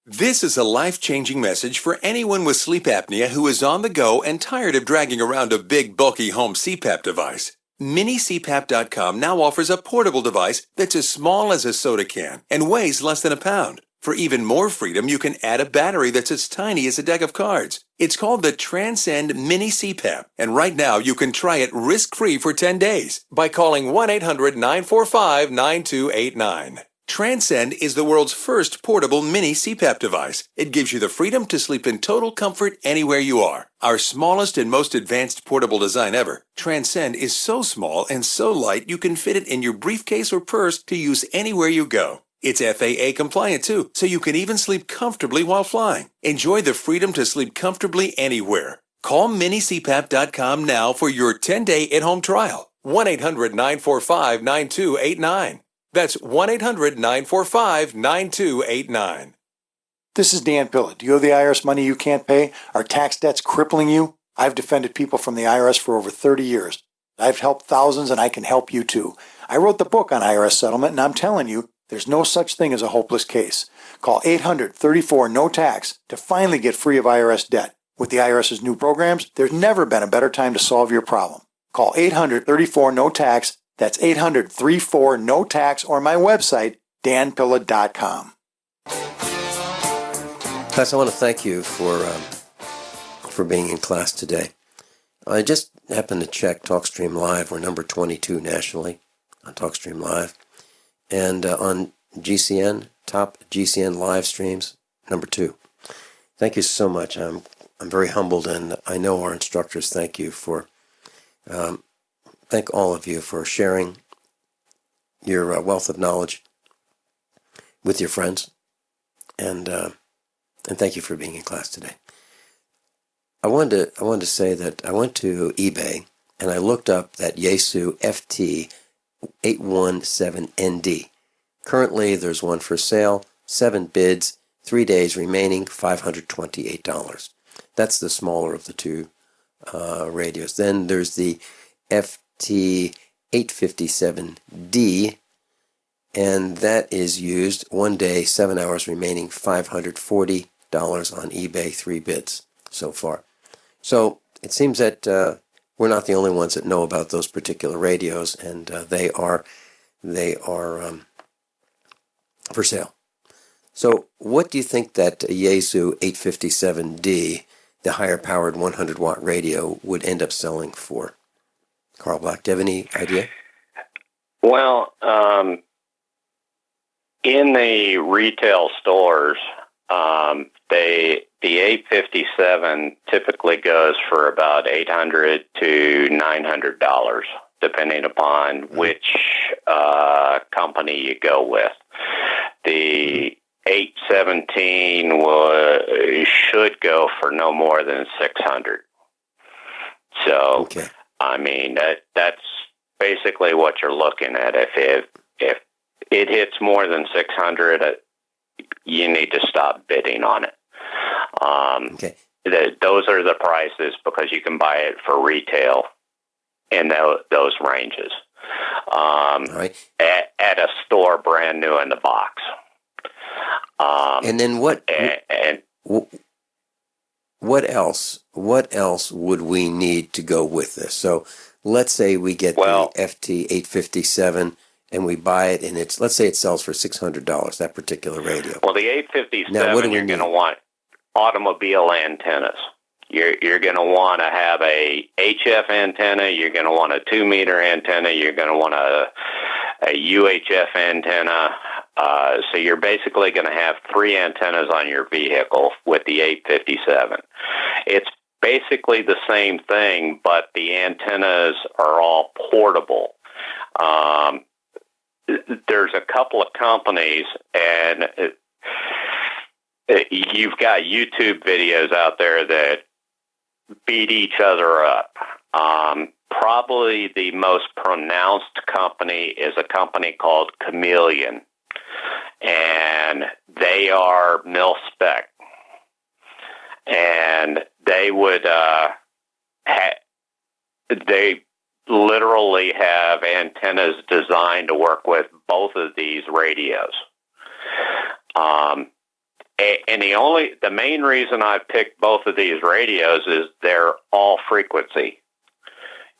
This is a life-changing message for anyone with sleep apnea who is on the go and tired of dragging around a big, bulky home CPAP device. MiniCPAP.com now offers a portable device that's as small as a soda can and weighs less than a pound. For even more freedom, you can add a battery that's as tiny as a deck of cards. It's called the Transcend Mini CPAP, and right now you can try it risk-free for 10 days by calling 1-800-945-9289. Transcend is the world's first portable mini CPAP device. It gives you the freedom to sleep in total comfort anywhere you are. Our smallest and most advanced portable design ever, Transcend is so small and so light you can fit it in your briefcase or purse to use anywhere you go. It's FAA compliant too, so you can even sleep comfortably while flying. Enjoy the freedom to sleep comfortably anywhere. Call minicpap.com now for your 10-day at-home trial. 1-800-945-9289. That's 1-800-945-9289. This is Dan Pilla. Do you owe the IRS money you can't pay? Are tax debts crippling you? I've defended people from the IRS for over 30 years. I've helped thousands, and I can help you too. I wrote the book on IRS settlement, and I'm telling you, there's no such thing as a hopeless case. Call 800-34-NO-TAX to finally get free of IRS debt. With the IRS's new programs, there's never been a better time to solve your problem. Call 800-34-NO-TAX. That's 800-34-NO-TAX, or my website, danpilla.com. Class, I want to thank you for being in class today. I just happened to check TalkStream Live. We're number 22 nationally on TalkStream Live. And on GCN, top GCN live streams, number 2. Thank you so much. I'm very humbled, and I know our instructors thank you for... Thank all of you for sharing your wealth of knowledge with your friends, and thank you for being in class today. I wanted to say that I went to eBay and I looked up that Yaesu FT817ND. Currently, there's one for sale, 7 bids, 3 days remaining, $528. That's the smaller of the two radios. Then there's the FT857D, and that is used 1 day, 7 hours remaining, $540 on eBay, 3 bids so far. So it seems that we're not the only ones that know about those particular radios, and they are for sale. So what do you think that Yaesu 857D, the higher powered 100 watt radio, would end up selling for? Carl Black, do you have any idea? Well, in the retail stores, the 857 typically goes for about $800 to $900, depending upon which company you go with. The 817 should go for no more than $600. So, okay. I mean, that's basically what you're looking at. If it hits more than $600, you need to stop bidding on it. Okay. Those are the prices because you can buy it for retail in those ranges. Right. At a store brand new in the box. And then what else would we need to go with this? So let's say we get the FT857 and we buy it, and let's say it sells for $600, that particular radio. Well, the 857, you're going to want automobile antennas. You're going to want to have a HF antenna. You're going to want a 2-meter antenna. You're going to want a UHF antenna. So you're basically going to have 3 antennas on your vehicle with the 857. It's basically the same thing, but the antennas are all portable. There's a couple of companies, and you've got YouTube videos out there that beat each other up. Probably the most pronounced company is a company called Chameleon, and they are mil-spec. And they would, they literally have antennas designed to work with both of these radios. And the main reason I picked both of these radios is they're all frequency.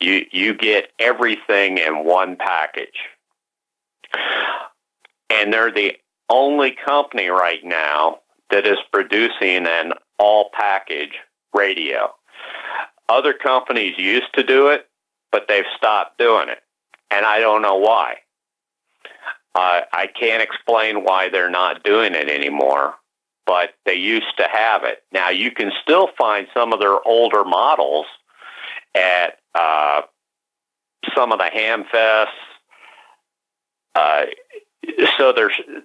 You get everything in one package. And they're the only company right now that is producing an all package radio. Other companies used to do it, but they've stopped doing it. And I don't know why. I can't explain why they're not doing it anymore, but they used to have it. Now, you can still find some of their older models at some of the Hamfests. So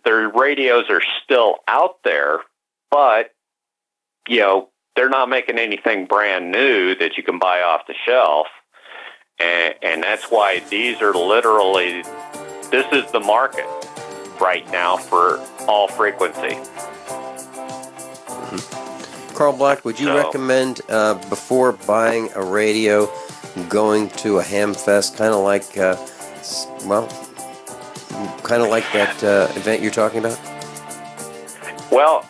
their radios are still out there, but, they're not making anything brand new that you can buy off the shelf. And that's why these are literally, this is the market right now for all frequency. Carl Black, would you recommend, before buying a radio, going to a Hamfest, kind of like that event you're talking about? Well,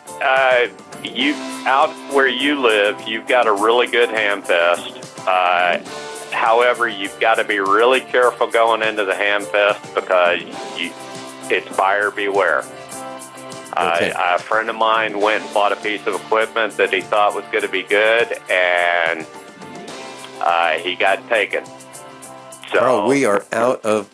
out where you live, you've got a really good Hamfest. However, you've got to be really careful going into the Hamfest because it's buyer beware. Okay. A friend of mine went and bought a piece of equipment that he thought was going to be good, and he got taken. So, Carl, we are out of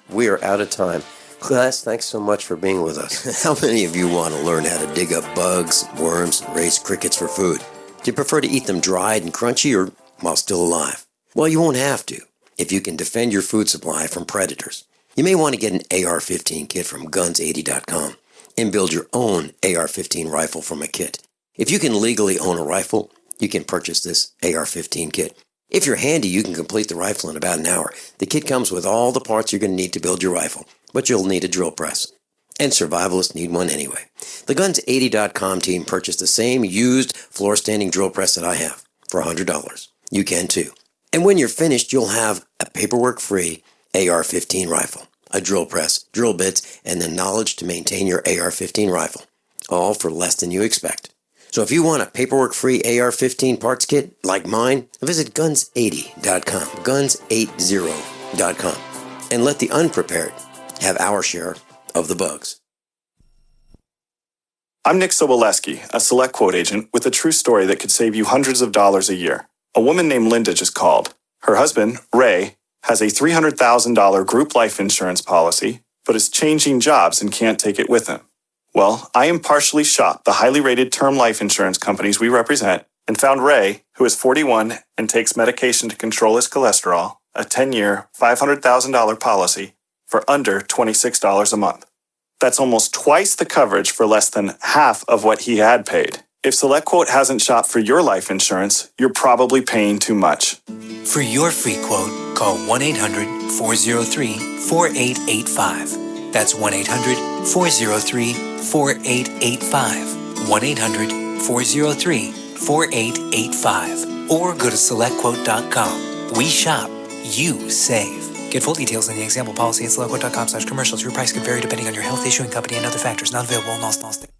time. Class, thanks so much for being with us. How many of you want to learn how to dig up bugs, worms, and raise crickets for food? Do you prefer to eat them dried and crunchy or while still alive? Well, you won't have to if you can defend your food supply from predators. You may want to get an AR-15 kit from guns80.com and build your own AR-15 rifle from a kit. If you can legally own a rifle, you can purchase this AR-15 kit. If you're handy, you can complete the rifle in about an hour. The kit comes with all the parts you're going to need to build your rifle, but you'll need a drill press. And survivalists need one anyway. The Guns80.com team purchased the same used floor-standing drill press that I have for $100. You can too. And when you're finished, you'll have a paperwork-free AR-15 rifle, a drill press, drill bits, and the knowledge to maintain your AR-15 rifle, all for less than you expect. So if you want a paperwork-free AR-15 parts kit like mine, visit Guns80.com, Guns80.com, and let the unprepared have our share of the bugs. I'm Nick Soboleski, a Select Quote agent with a true story that could save you hundreds of dollars a year. A woman named Linda just called. Her husband, Ray, has a $300,000 group life insurance policy, but is changing jobs and can't take it with him. Well, I impartially shopped the highly rated term life insurance companies we represent and found Ray, who is 41 and takes medication to control his cholesterol, a 10-year, $500,000 policy for under $26 a month. That's almost twice the coverage for less than half of what he had paid. If SelectQuote hasn't shopped for your life insurance, you're probably paying too much. For your free quote, call 1-800-403-4885. That's 1-800-403-4885. 1-800-403-4885. Or go to SelectQuote.com. We shop, you save. Get full details in the example policy at SelectQuote.com/commercials. Your price could vary depending on your health, issuing company, and other factors. Not available in all states.